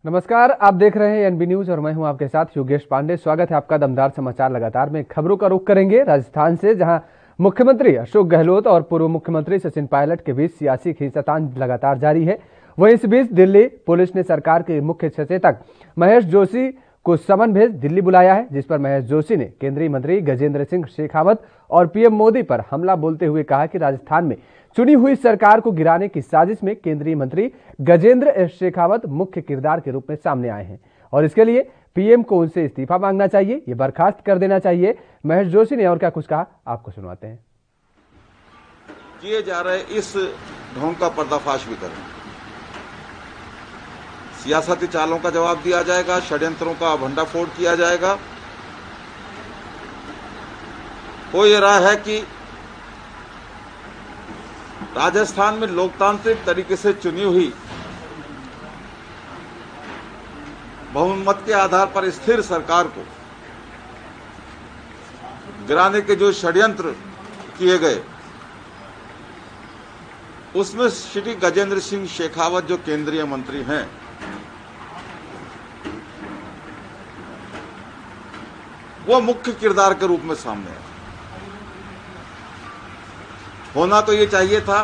नमस्कार, आप देख रहे हैं एनबी न्यूज और मैं हूं आपके साथ योगेश पांडे। स्वागत है आपका दमदार समाचार लगातार में। खबरों का रुख करेंगे राजस्थान से, जहां मुख्यमंत्री अशोक गहलोत और पूर्व मुख्यमंत्री सचिन पायलट के बीच सियासी खींचातान लगातार जारी है। वहीं इस बीच दिल्ली पुलिस ने सरकार के मुख्य सचेतक महेश जोशी को समन भेज दिल्ली बुलाया है, जिस पर महेश जोशी ने केंद्रीय मंत्री गजेंद्र सिंह शेखावत और पीएम मोदी पर हमला बोलते हुए कहा कि राजस्थान में चुनी हुई सरकार को गिराने की साजिश में केंद्रीय मंत्री गजेंद्र शेखावत मुख्य किरदार के रूप में सामने आए हैं और इसके लिए पीएम को उनसे इस्तीफा मांगना चाहिए, ये बर्खास्त कर देना चाहिए। महेश जोशी ने और क्या कुछ कहा, आपको सुनवाते हैं। किए जा रहे इस ढोंग का पर्दाफाश भी करें, सियासती चालों का जवाब दिया जाएगा, षड्यंत्रों का भंडाफोड़ किया जाएगा। हो ये रहा है कि राजस्थान में लोकतांत्रिक तरीके से चुनी हुई बहुमत के आधार पर स्थिर सरकार को गिराने के जो षड्यंत्र किए गए, उसमें श्री गजेंद्र सिंह शेखावत जो केंद्रीय मंत्री हैं, वो मुख्य किरदार के रूप में सामने आए। होना तो ये चाहिए था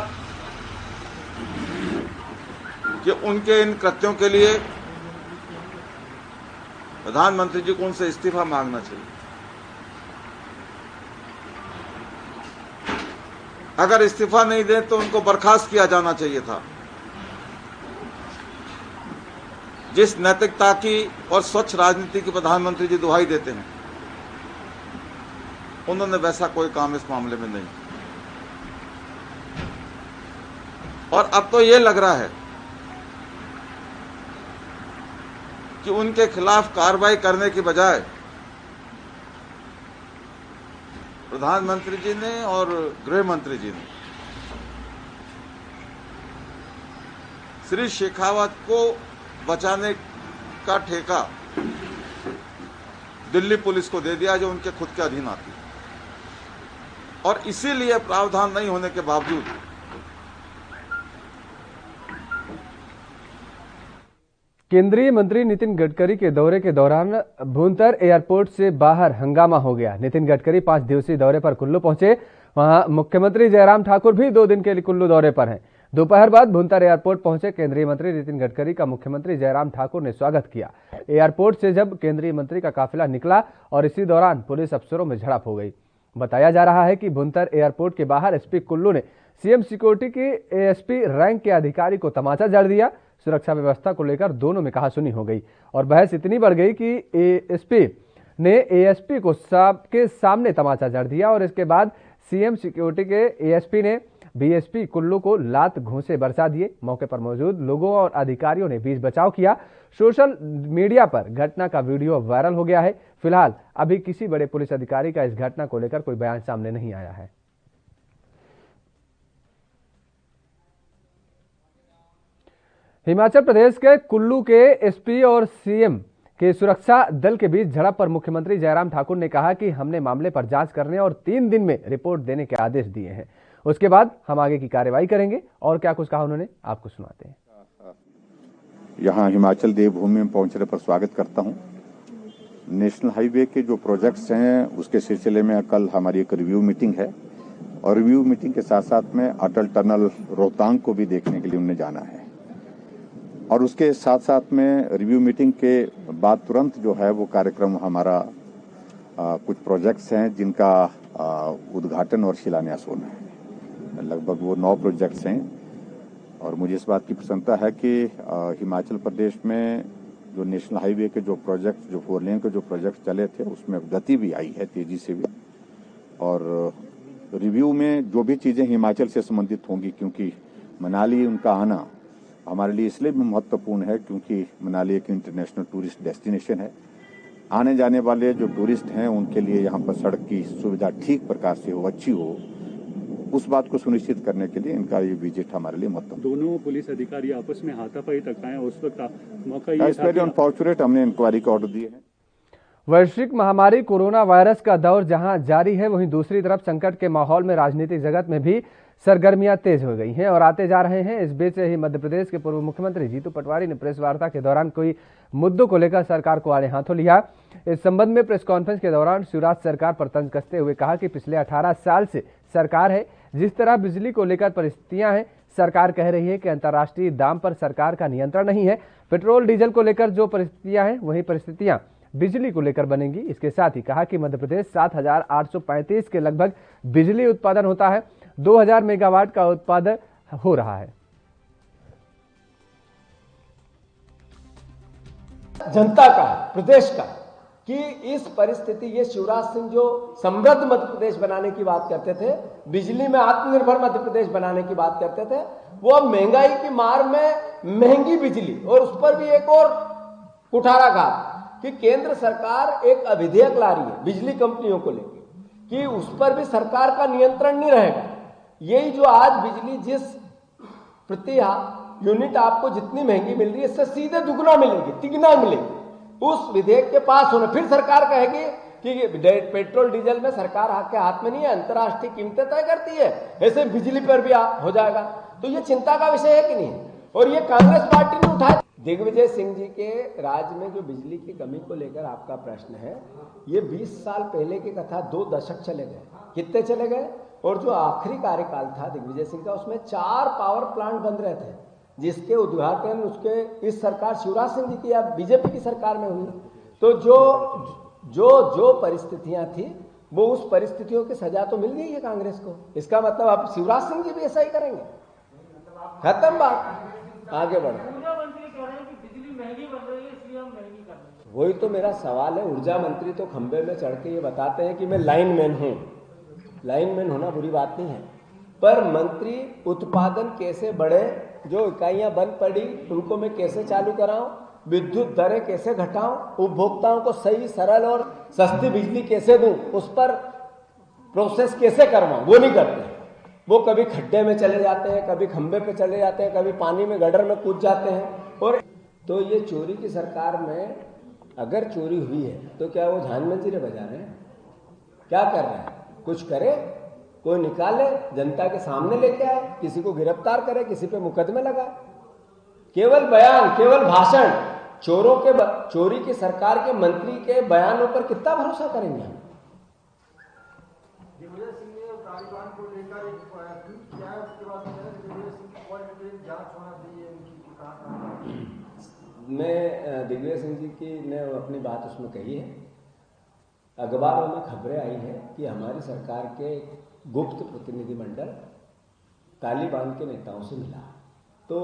कि उनके इन कृत्यों के लिए प्रधानमंत्री जी को उनसे इस्तीफा मांगना चाहिए। अगर इस्तीफा नहीं दें तो उनको बर्खास्त किया जाना चाहिए था। जिस नैतिकता की और स्वच्छ राजनीति की प्रधानमंत्री जी दुहाई देते हैं, उन्होंने वैसा कोई काम इस मामले में नहीं। और अब तो ये लग रहा है कि उनके खिलाफ कार्रवाई करने की बजाय प्रधानमंत्री जी ने और गृह मंत्री जी ने श्री शेखावत को बचाने का ठेका दिल्ली पुलिस को दे दिया, जो उनके खुद के अधीन आती है। और इसीलिए प्रावधान नहीं होने के बावजूद केंद्रीय मंत्री नितिन गडकरी के दौरे के दौरान भुंतर एयरपोर्ट से बाहर हंगामा हो गया। नितिन गडकरी 5 दिवसीय दौरे पर कुल्लू पहुंचे। वहां मुख्यमंत्री जयराम ठाकुर भी 2 दिन के लिए कुल्लू दौरे पर हैं। दोपहर बाद भुंतर एयरपोर्ट पहुंचे केंद्रीय मंत्री नितिन गडकरी का मुख्यमंत्री जयराम ठाकुर ने स्वागत किया। एयरपोर्ट से जब केंद्रीय मंत्री का काफिला निकला और इसी दौरान पुलिस अफसरों में झड़प हो गई। बताया जा रहा है कि भुंतर एयरपोर्ट के बाहर एसपी कुल्लू ने सीएम सिक्योरिटी के एएसपी रैंक के अधिकारी को तमाचा जड़ दिया। सुरक्षा व्यवस्था को लेकर दोनों में कहासुनी हो गई और बहस इतनी बढ़ गई कि एएसपी ने एएसपी को सबके सामने तमाचा जड़ दिया और इसके बाद सीएम सिक्योरिटी के एएसपी ने बीएसपी कुल्लू को लात घूंसे बरसा दिए। मौके पर मौजूद लोगों और अधिकारियों ने बीच बचाव किया। सोशल मीडिया पर घटना का वीडियो वायरल हो गया है। फिलहाल अभी किसी बड़े पुलिस अधिकारी का इस घटना को लेकर कोई बयान सामने नहीं आया है। हिमाचल प्रदेश के कुल्लू के एसपी और सीएम के सुरक्षा दल के बीच झड़प पर मुख्यमंत्री जयराम ठाकुर ने कहा कि हमने मामले पर जांच करने और 3 दिन में रिपोर्ट देने के आदेश दिए हैं। उसके बाद हम आगे की कार्रवाई करेंगे। और क्या कुछ कहा उन्होंने, आपको सुनाते हैं। यहाँ हिमाचल देवभूमि में पहुंचने पर स्वागत करता हूँ। नेशनल हाईवे के जो प्रोजेक्ट्स हैं उसके सिलसिले में कल हमारी एक रिव्यू मीटिंग है और रिव्यू मीटिंग के साथ साथ में अटल टनल रोहतांग को भी देखने के लिए उन्हें जाना है। और उसके साथ साथ में रिव्यू मीटिंग के बाद तुरंत जो है वो कार्यक्रम हमारा कुछ प्रोजेक्ट्स हैं जिनका उद्घाटन और शिलान्यास होना है। लगभग वो 9 प्रोजेक्ट्स हैं और मुझे इस बात की प्रसन्नता है कि हिमाचल प्रदेश में जो नेशनल हाईवे के जो प्रोजेक्ट, जो 4 लेन के जो प्रोजेक्ट चले थे, उसमें गति भी आई है तेजी से भी। और रिव्यू में जो भी चीजें हिमाचल से संबंधित होंगी, क्योंकि मनाली उनका आना हमारे लिए इसलिए भी महत्वपूर्ण है क्योंकि मनाली एक इंटरनेशनल टूरिस्ट डेस्टिनेशन है। आने जाने वाले जो टूरिस्ट हैं उनके लिए यहाँ पर सड़क की सुविधा ठीक प्रकार से हो, अच्छी हो, उस बात को सुनिश्चित करने के लिए इनका ये विजिट हमारे लिए महत्वपूर्ण। दोनों पुलिस अधिकारी आपस में हाथापाई तक आए, उस वक्त मौका ये वेरी अनफॉर्चुनेट, हमने इंक्वायरी का ऑर्डर दिए हैं। वैश्विक महामारी कोरोना वायरस का दौर जहां जारी है, वहीं दूसरी तरफ संकट के माहौल में राजनीतिक जगत में भी सरगर्मियां तेज हो गई हैं और आते जा रहे हैं। इस बीच ही मध्य प्रदेश के पूर्व मुख्यमंत्री जीतू पटवारी ने प्रेस वार्ता के दौरान कोई मुद्दों को लेकर सरकार को आड़े हाथों लिया। इस संबंध में प्रेस कॉन्फ्रेंस के दौरान शिवराज सरकार पर तंज कसते हुए कहा कि पिछले 18 साल से सरकार है, जिस तरह बिजली को लेकर परिस्थितियां हैं, सरकार कह रही है कि अंतर्राष्ट्रीय दाम पर सरकार का नियंत्रण नहीं है। पेट्रोल डीजल को लेकर जो परिस्थितियां हैं, वही परिस्थितियां बिजली को लेकर बनेंगी। इसके साथ ही कहा कि मध्य प्रदेश 7,835 के लगभग बिजली उत्पादन होता है, 2,000 मेगावाट का उत्पादन हो रहा है। जनता का, प्रदेश का, कि इस परिस्थिति, ये शिवराज सिंह जो समृद्ध मध्य प्रदेश बनाने की बात करते थे, बिजली में आत्मनिर्भर मध्य प्रदेश बनाने की बात करते थे, वो अब महंगाई की मार में महंगी बिजली और उस पर भी एक और कुठाराघात कि केंद्र सरकार एक अविधेयक ला रही है बिजली कंपनियों को लेकर कि उस पर भी सरकार का नियंत्रण नहीं रहेगा। यही जो आज बिजली जिस प्रति यूनिट आपको जितनी महंगी मिल रही है, इससे सीधे दुगना मिलेगी, तिगुना मिलेगी उस विधेयक के पास होने। फिर सरकार कहेगी कि पेट्रोल डीजल में सरकार के हाथ में नहीं है, अंतर्राष्ट्रीय कीमतें तय करती है, ऐसे बिजली पर भी हो जाएगा। तो ये चिंता का विषय है कि नहीं? और ये कांग्रेस पार्टी ने उठाया। दिग्विजय सिंह जी के राज्य में जो बिजली की कमी को लेकर आपका प्रश्न है, ये 20 साल पहले की कथा 2 दशक चले गए। कितने चले गए? और जो आखिरी कार्यकाल था दिग्विजय सिंह का, उसमें 4 पावर प्लांट बन रहे थे, जिसके उद्घाटन उसके इस सरकार शिवराज सिंह जी की या बीजेपी की सरकार में हुई। तो जो परिस्थितियां थी, वो उस परिस्थितियों की सजा तो मिल गई है कांग्रेस को। इसका मतलब अब शिवराज सिंह जी भी ऐसा ही करेंगे? खत्म बात, आगे बढ़ो। वही तो मेरा सवाल है। ऊर्जा मंत्री तो खंबे में चढ़ के ये बताते हैं कि मैं लाइनमैन हूं। लाइनमैन होना बुरी बात नहीं है, पर मंत्री उत्पादन कैसे बढ़े, जो इकाइयां बंद पड़ी उनको मैं कैसे चालू कराऊं, विद्युत दरें कैसे घटाऊं, उपभोक्ताओं को सही, सरल और सस्ती बिजली कैसे दूं, उस पर प्रोसेस कैसे करवाऊं, वो नहीं करते। वो कभी खड्डे में चले जाते हैं, कभी खंबे पे चले जाते हैं, कभी पानी में गटर में कूद जाते हैं। और तो ये चोरी की सरकार में अगर चोरी हुई है तो क्या वो झान मंजीरे बजा रहे हैं? क्या कर रहे हैं? कुछ करे, कोई निकाले, जनता के सामने लेके आए, किसी को गिरफ्तार करे, किसी पे मुकदमे लगाए। केवल बयान, केवल भाषण। चोरी की सरकार के मंत्री के बयानों पर कितना भरोसा करेंगे हम? दिग्विजय सिंह ने तालिबान को लेकर एक ट्वीट किया है, उसके बाद दिग्विजय सिंह की कोई डिटेल जांच होना चाहिए, उनकी कहा। मैं दिग्विजय सिंह जी की ने अपनी बात उसमें कही है। अखबारों में खबरें आई है कि हमारी सरकार के गुप्त प्रतिनिधिमंडल तालिबान के नेताओं से मिला। तो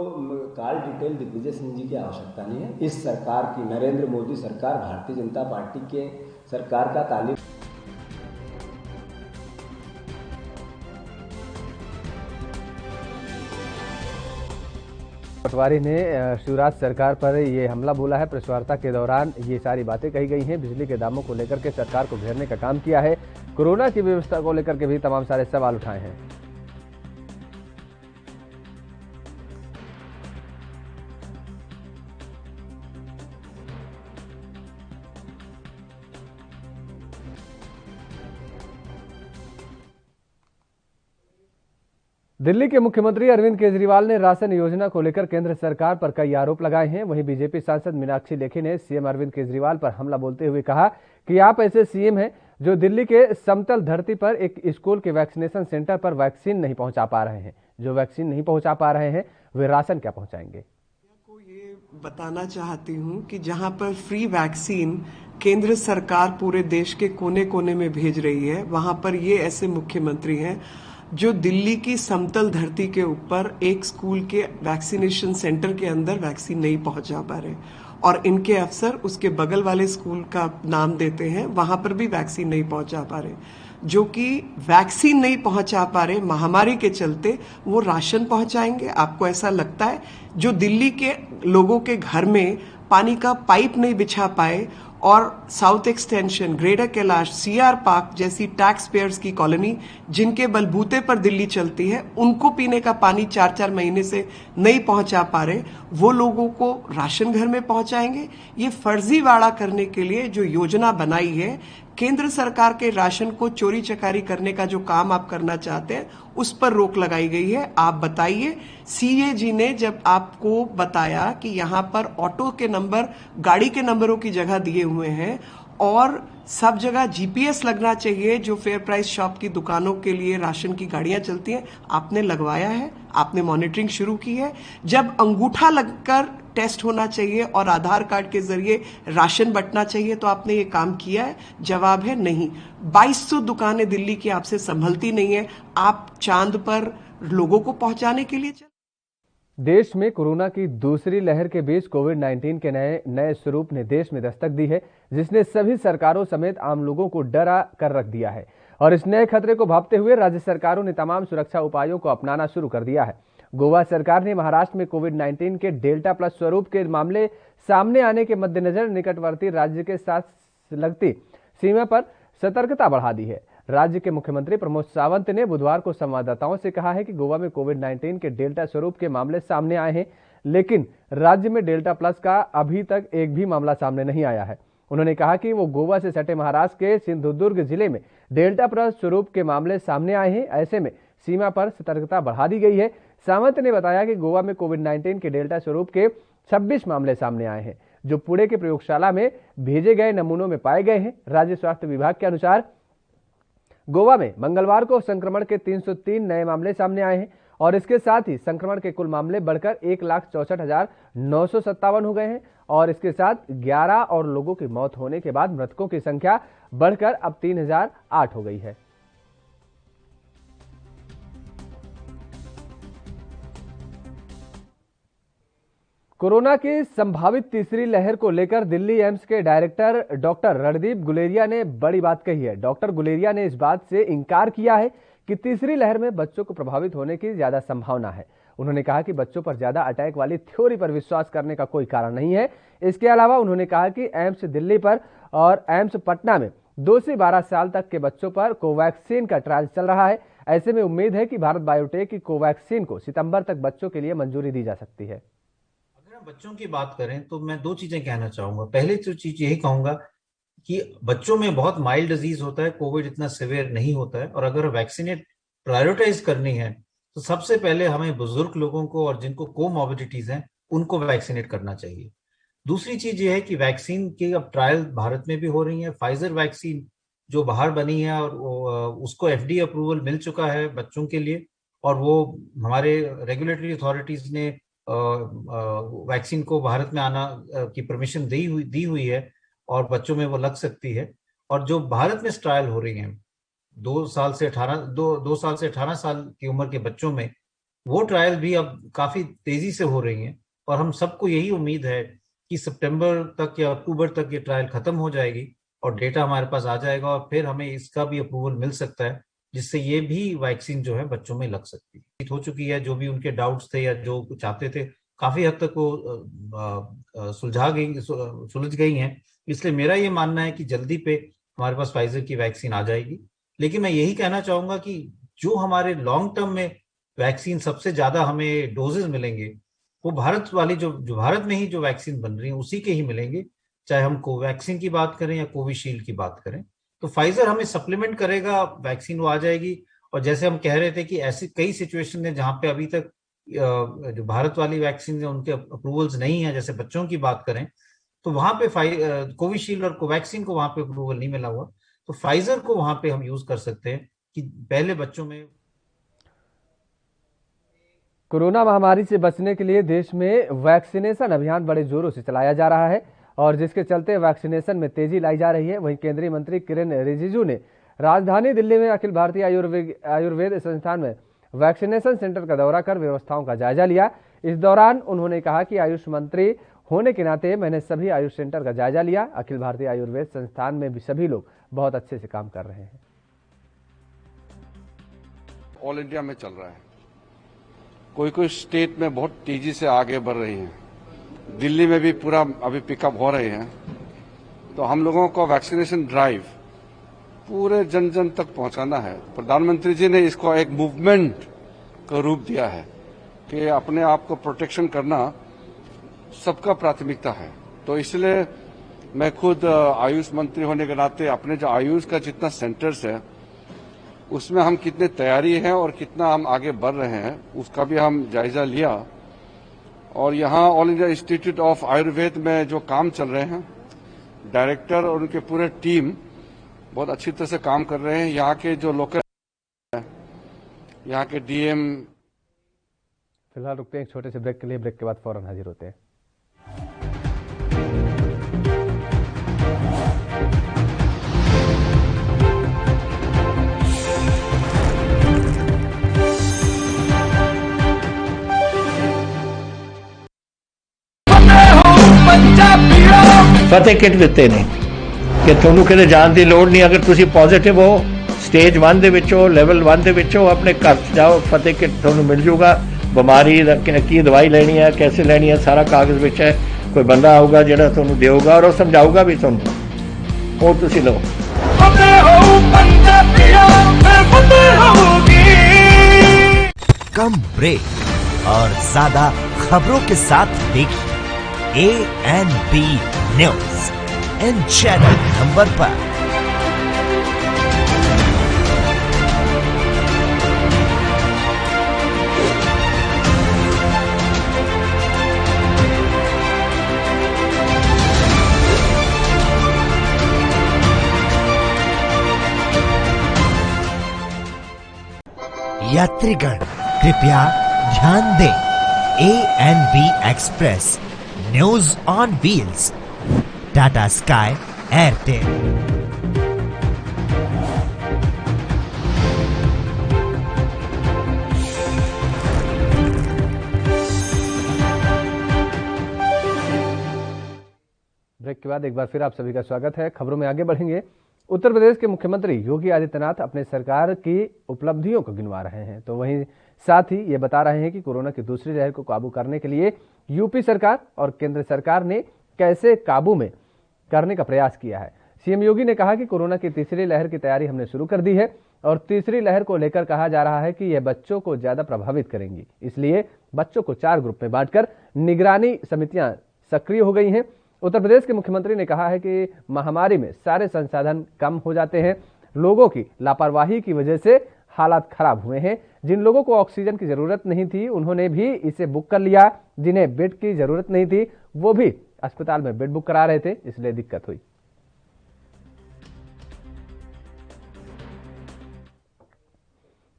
कॉल डिटेल दिग्विजय सिंह जी की आवश्यकता नहीं है। इस सरकार की, नरेंद्र मोदी सरकार, भारतीय जनता पार्टी के सरकार का तालिबान पटवारी ने शिवराज सरकार पर ये हमला बोला है। प्रेस वार्ता के दौरान ये सारी बातें कही गई हैं। बिजली के दामों को लेकर के सरकार को घेरने का काम किया है। कोरोना की व्यवस्था को लेकर के भी तमाम सारे सवाल उठाए हैं। दिल्ली के मुख्यमंत्री अरविंद केजरीवाल ने राशन योजना को लेकर केंद्र सरकार पर कई आरोप लगाए हैं। वहीं बीजेपी सांसद मीनाक्षी लेखी ने सीएम अरविंद केजरीवाल पर हमला बोलते हुए कहा कि आप ऐसे सीएम हैं जो दिल्ली के समतल धरती पर एक स्कूल के वैक्सीनेशन सेंटर पर वैक्सीन नहीं पहुंचा पा रहे हैं। जो वैक्सीन नहीं पहुंचा पा रहे हैं, वे राशन क्या पहुंचाएंगे? को ये बताना चाहती हूं कि जहां पर फ्री वैक्सीन केंद्र सरकार पूरे देश के कोने कोने में भेज रही है, वहां पर ये ऐसे मुख्यमंत्री हैं जो दिल्ली की समतल धरती के ऊपर एक स्कूल के वैक्सीनेशन सेंटर के अंदर वैक्सीन नहीं पहुंचा पा रहे, और इनके अफसर उसके बगल वाले स्कूल का नाम देते हैं, वहां पर भी वैक्सीन नहीं पहुंचा पा रहे। जो कि वैक्सीन नहीं पहुंचा पा रहे, महामारी के चलते वो राशन पहुंचाएंगे? आपको ऐसा लगता है? जो दिल्ली के लोगों के घर में पानी का पाइप नहीं बिछा पाए, और south extension, greater Kailash, CR park जैसी टैक्स पेयर्स की कॉलोनी जिनके बलबूते पर दिल्ली चलती है, उनको पीने का पानी 4-4 महीने से नहीं पहुंचा पा रहे, वो लोगों को राशन घर में पहुंचाएंगे। ये फर्जीवाड़ा करने के लिए जो योजना बनाई है, केंद्र सरकार के राशन को चोरी चकारी करने का जो काम आप करना चाहते हैं, उस पर रोक लगाई गई है। आप बताइए, सीएजी ने जब आपको बताया कि यहां पर ऑटो के नंबर गाड़ी के नंबरों की जगह दिए हुए हैं और सब जगह जीपीएस लगना चाहिए जो फेयर प्राइस शॉप की दुकानों के लिए राशन की गाड़ियां चलती हैं, आपने लगवाया है, आपने मॉनिटरिंग शुरू की है। जब अंगूठा लगकर टेस्ट होना चाहिए और आधार कार्ड के जरिए राशन बंटना चाहिए तो आपने ये काम किया है? जवाब है नहीं। 2200 दुकानें दिल्ली की आपसे संभलती नहीं है, आप चांद पर लोगों को पहुंचाने के लिए देश में कोरोना की दूसरी लहर के बीच कोविड-19 के नए स्वरूप ने देश में दस्तक दी है, जिसने सभी सरकारों समेत आम लोगों को डरा कर रख दिया है। और इस नए खतरे को भांपते हुए राज्य सरकारों ने तमाम सुरक्षा उपायों को अपनाना शुरू कर दिया है। गोवा सरकार ने महाराष्ट्र में कोविड-19 के डेल्टा प्लस स्वरूप के मामले सामने आने के मद्देनजर निकटवर्ती राज्य के साथ लगती सीमा पर सतर्कता बढ़ा दी है। राज्य के मुख्यमंत्री प्रमोद सावंत ने बुधवार को संवाददाताओं से कहा है कि गोवा में कोविड-19 के डेल्टा स्वरूप के मामले सामने आए हैं, लेकिन राज्य में डेल्टा प्लस का अभी तक एक भी मामला सामने नहीं आया है। उन्होंने कहा कि वो गोवा से सटे महाराष्ट्र के सिंधुदुर्ग जिले में डेल्टा प्लस स्वरूप के मामले सामने आए हैं, ऐसे में सीमा पर सतर्कता बढ़ा दी गई है। सावंत ने बताया कि गोवा में कोविड-19 के डेल्टा स्वरूप के 26 मामले सामने आए हैं, जो पुणे के प्रयोगशाला में भेजे गए नमूनों में पाए गए हैं। राज्य स्वास्थ्य विभाग के अनुसार गोवा में मंगलवार को संक्रमण के 303 नए मामले सामने आए हैं और इसके साथ ही संक्रमण के कुल मामले बढ़कर 1,64,957 हो गए हैं और इसके साथ 11 और लोगों की मौत होने के बाद मृतकों की संख्या बढ़कर अब 3,008 हो गई है। कोरोना की संभावित तीसरी लहर को लेकर दिल्ली एम्स के डायरेक्टर डॉक्टर रणदीप गुलेरिया ने बड़ी बात कही है। डॉक्टर गुलेरिया ने इस बात से इनकार किया है कि तीसरी लहर में बच्चों को प्रभावित होने की ज्यादा संभावना है। उन्होंने कहा कि बच्चों पर ज्यादा अटैक वाली थ्योरी पर विश्वास करने का कोई कारण नहीं है। इसके अलावा उन्होंने कहा कि एम्स दिल्ली पर और एम्स पटना में 2 से 12 साल तक के बच्चों पर कोवैक्सीन का ट्रायल चल रहा है। ऐसे में उम्मीद है कि भारत बायोटेक की कोवैक्सीन को सितंबर तक बच्चों के लिए मंजूरी दी जा सकती है। बच्चों की बात करें तो मैं 2 चीजें कहना चाहूंगा। पहले तो चीज यही कहूंगा कि बच्चों में बहुत माइल्ड डिजीज होता है, कोविड इतना सिवियर नहीं होता है, और अगर वैक्सीनेट प्रायोरिटाइज करनी है तो सबसे पहले हमें बुजुर्ग लोगों को और जिनको कोमॉर्बिडिटीज हैं उनको वैक्सीनेट करना चाहिए। दूसरी चीज ये है कि वैक्सीन के अब ट्रायल भारत में भी हो रही है। फाइजर वैक्सीन जो बाहर बनी है और उसको FDA अप्रूवल मिल चुका है बच्चों के लिए, और वो हमारे रेगुलेटरी अथॉरिटीज ने वैक्सीन को भारत में आना की परमिशन दी हुई है और बच्चों में वो लग सकती है। और जो भारत में ट्रायल हो रही हैं 2 साल से 18 साल की उम्र के बच्चों में, वो ट्रायल भी अब काफी तेजी से हो रही हैं और हम सबको यही उम्मीद है कि सितंबर तक या अक्टूबर तक ये ट्रायल खत्म हो जाएगी और डेटा हमारे पास आ जाएगा और फिर हमें इसका भी अप्रूवल मिल सकता है, जिससे ये भी वैक्सीन जो है बच्चों में लग सकती है। हो चुकी है, जो भी उनके डाउट्स थे या जो चाहते थे काफी हद तक वो सुलझ गई हैं। इसलिए मेरा ये मानना है कि जल्दी पे हमारे पास फाइजर की वैक्सीन आ जाएगी। लेकिन मैं यही कहना चाहूंगा कि जो हमारे लॉन्ग टर्म में वैक्सीन सबसे ज्यादा हमें डोजेस मिलेंगे वो भारत वाली जो भारत में ही जो वैक्सीन बन रही है उसी के ही मिलेंगे, चाहे हम कोवैक्सीन की बात करें या कोविशील्ड की बात करें। तो फाइजर हमें सप्लीमेंट करेगा, वैक्सीन वो आ जाएगी। और जैसे हम कह रहे थे कि ऐसी कई सिचुएशन है जहां पे अभी तक जो भारत वाली वैक्सीन है उनके अप्रूवल्स नहीं है, जैसे बच्चों की बात करें तो वहां पे कोविशील्ड और कोवैक्सीन को वहां पे अप्रूवल नहीं मिला हुआ, तो फाइजर को वहां पे हम यूज कर सकते हैं कि पहले बच्चों में। कोरोना महामारी से बचने के लिए देश में वैक्सीनेशन अभियान बड़े जोरों से चलाया जा रहा है और जिसके चलते वैक्सीनेशन में तेजी लाई जा रही है। वहीं केंद्रीय मंत्री किरेन रिजिजू ने राजधानी दिल्ली में अखिल भारतीय आयुर्वेद संस्थान में वैक्सीनेशन सेंटर का दौरा कर व्यवस्थाओं का जायजा लिया। इस दौरान उन्होंने कहा कि आयुष मंत्री होने के नाते मैंने सभी आयुष सेंटर का जायजा लिया। अखिल भारतीय आयुर्वेद संस्थान में भी सभी लोग बहुत अच्छे से काम कर रहे हैं। ऑल इंडिया में चल रहा है, कोई स्टेट में बहुत तेजी से आगे बढ़ रही हैं। दिल्ली में भी पूरा अभी पिकअप हो रहे हैं। तो हम लोगों को वैक्सीनेशन ड्राइव पूरे जन जन तक पहुंचाना है। प्रधानमंत्री जी ने इसको एक मूवमेंट का रूप दिया है कि अपने आप को प्रोटेक्शन करना सबका प्राथमिकता है। तो इसलिए मैं खुद आयुष मंत्री होने के नाते अपने जो आयुष का जितना सेंटर्स है उसमें हम कितने तैयारी है और कितना हम आगे बढ़ रहे हैं उसका भी हम जायजा लिया। और यहाँ all India institute of Ayurveda में जो काम चल रहे हैं, डायरेक्टर और उनके पूरे टीम बहुत अच्छी तरह से काम कर रहे हैं। यहाँ के जो लोकल, यहाँ के डीएम। फिलहाल रुकते हैं एक छोटे से ब्रेक के लिए, ब्रेक के बाद फौरन हाजिर होते हैं। ਫਤਿਹ ਕਿਟ ਦਿੱਤੇ ਨੇ ਕਿ ਤੁਹਾਨੂੰ ਕਿਤੇ ਜਾਣ ਦੀ ਲੋੜ ਨਹੀਂ। ਅਗਰ ਤੁਸੀਂ ਪੋਜ਼ਿਟਿਵ ਹੋ, ਸਟੇਜ 1 ਦੇ ਵਿੱਚ ਹੋ, ਲੈਵਲ 1 ਦੇ ਵਿੱਚ ਹੋ, ਆਪਣੇ ਘਰ 'ਚ ਜਾਓ, ਫਤਿਹ ਕਿਟ ਤੁਹਾਨੂੰ ਮਿਲ ਜੂਗਾ। ਬਿਮਾਰੀ ਦਾ ਕੀ ਦਵਾਈ ਲੈਣੀ ਹੈ, कैसे ਲੈਣੀ ਹੈ, ਸਾਰਾ ਕਾਗਜ਼ ਵਿੱਚ ਹੈ। ਕੋਈ ਬੰਦਾ ਆਊਗਾ ਜਿਹੜਾ ਤੁਹਾਨੂੰ ਦੇਊਗਾ ਔਰ ਉਹ ਸਮਝਾਊਗਾ ਵੀ ਤੁਹਾਨੂੰ, ਉਹ ਤੁਸੀਂ ਲਓ। कम ब्रेक और ज्यादा खबरों के साथ देखिए ANB न्यूज इन चैनल नंबर पर। यात्रीगण कृपया ध्यान दें, ANB express news on wheels, Tata Sky Airtel. Break के बाद एक बार फिर आप सभी का स्वागत है। खबरों में आगे बढ़ेंगे। उत्तर प्रदेश के मुख्यमंत्री योगी आदित्यनाथ अपने सरकार की उपलब्धियों को गिनवा रहे हैं, तो वहीं साथ ही ये बता रहे हैं कि कोरोना की दूसरी लहर को काबू करने के लिए यूपी सरकार और केंद्र सरकार ने कैसे काबू में करने का प्रयास किया है। सीएम योगी ने कहा कि कोरोना की तीसरी लहर की तैयारी हमने शुरू कर दी है और तीसरी लहर को लेकर कहा जा रहा है कि यह बच्चों को ज्यादा प्रभावित करेंगी, इसलिए बच्चों को 4 ग्रुप में बांटकर निगरानी समितियां सक्रिय हो गई हैं। उत्तर प्रदेश के मुख्यमंत्री ने कहा है कि महामारी में सारे संसाधन कम हो जाते हैं, लोगों की लापरवाही की वजह से हालात खराब हुए हैं। जिन लोगों को ऑक्सीजन की जरूरत नहीं थी उन्होंने भी इसे बुक कर लिया, जिन्हें बेड की जरूरत नहीं थी वो भी अस्पताल में बेड बुक करा रहे थे, इसलिए दिक्कत हुई।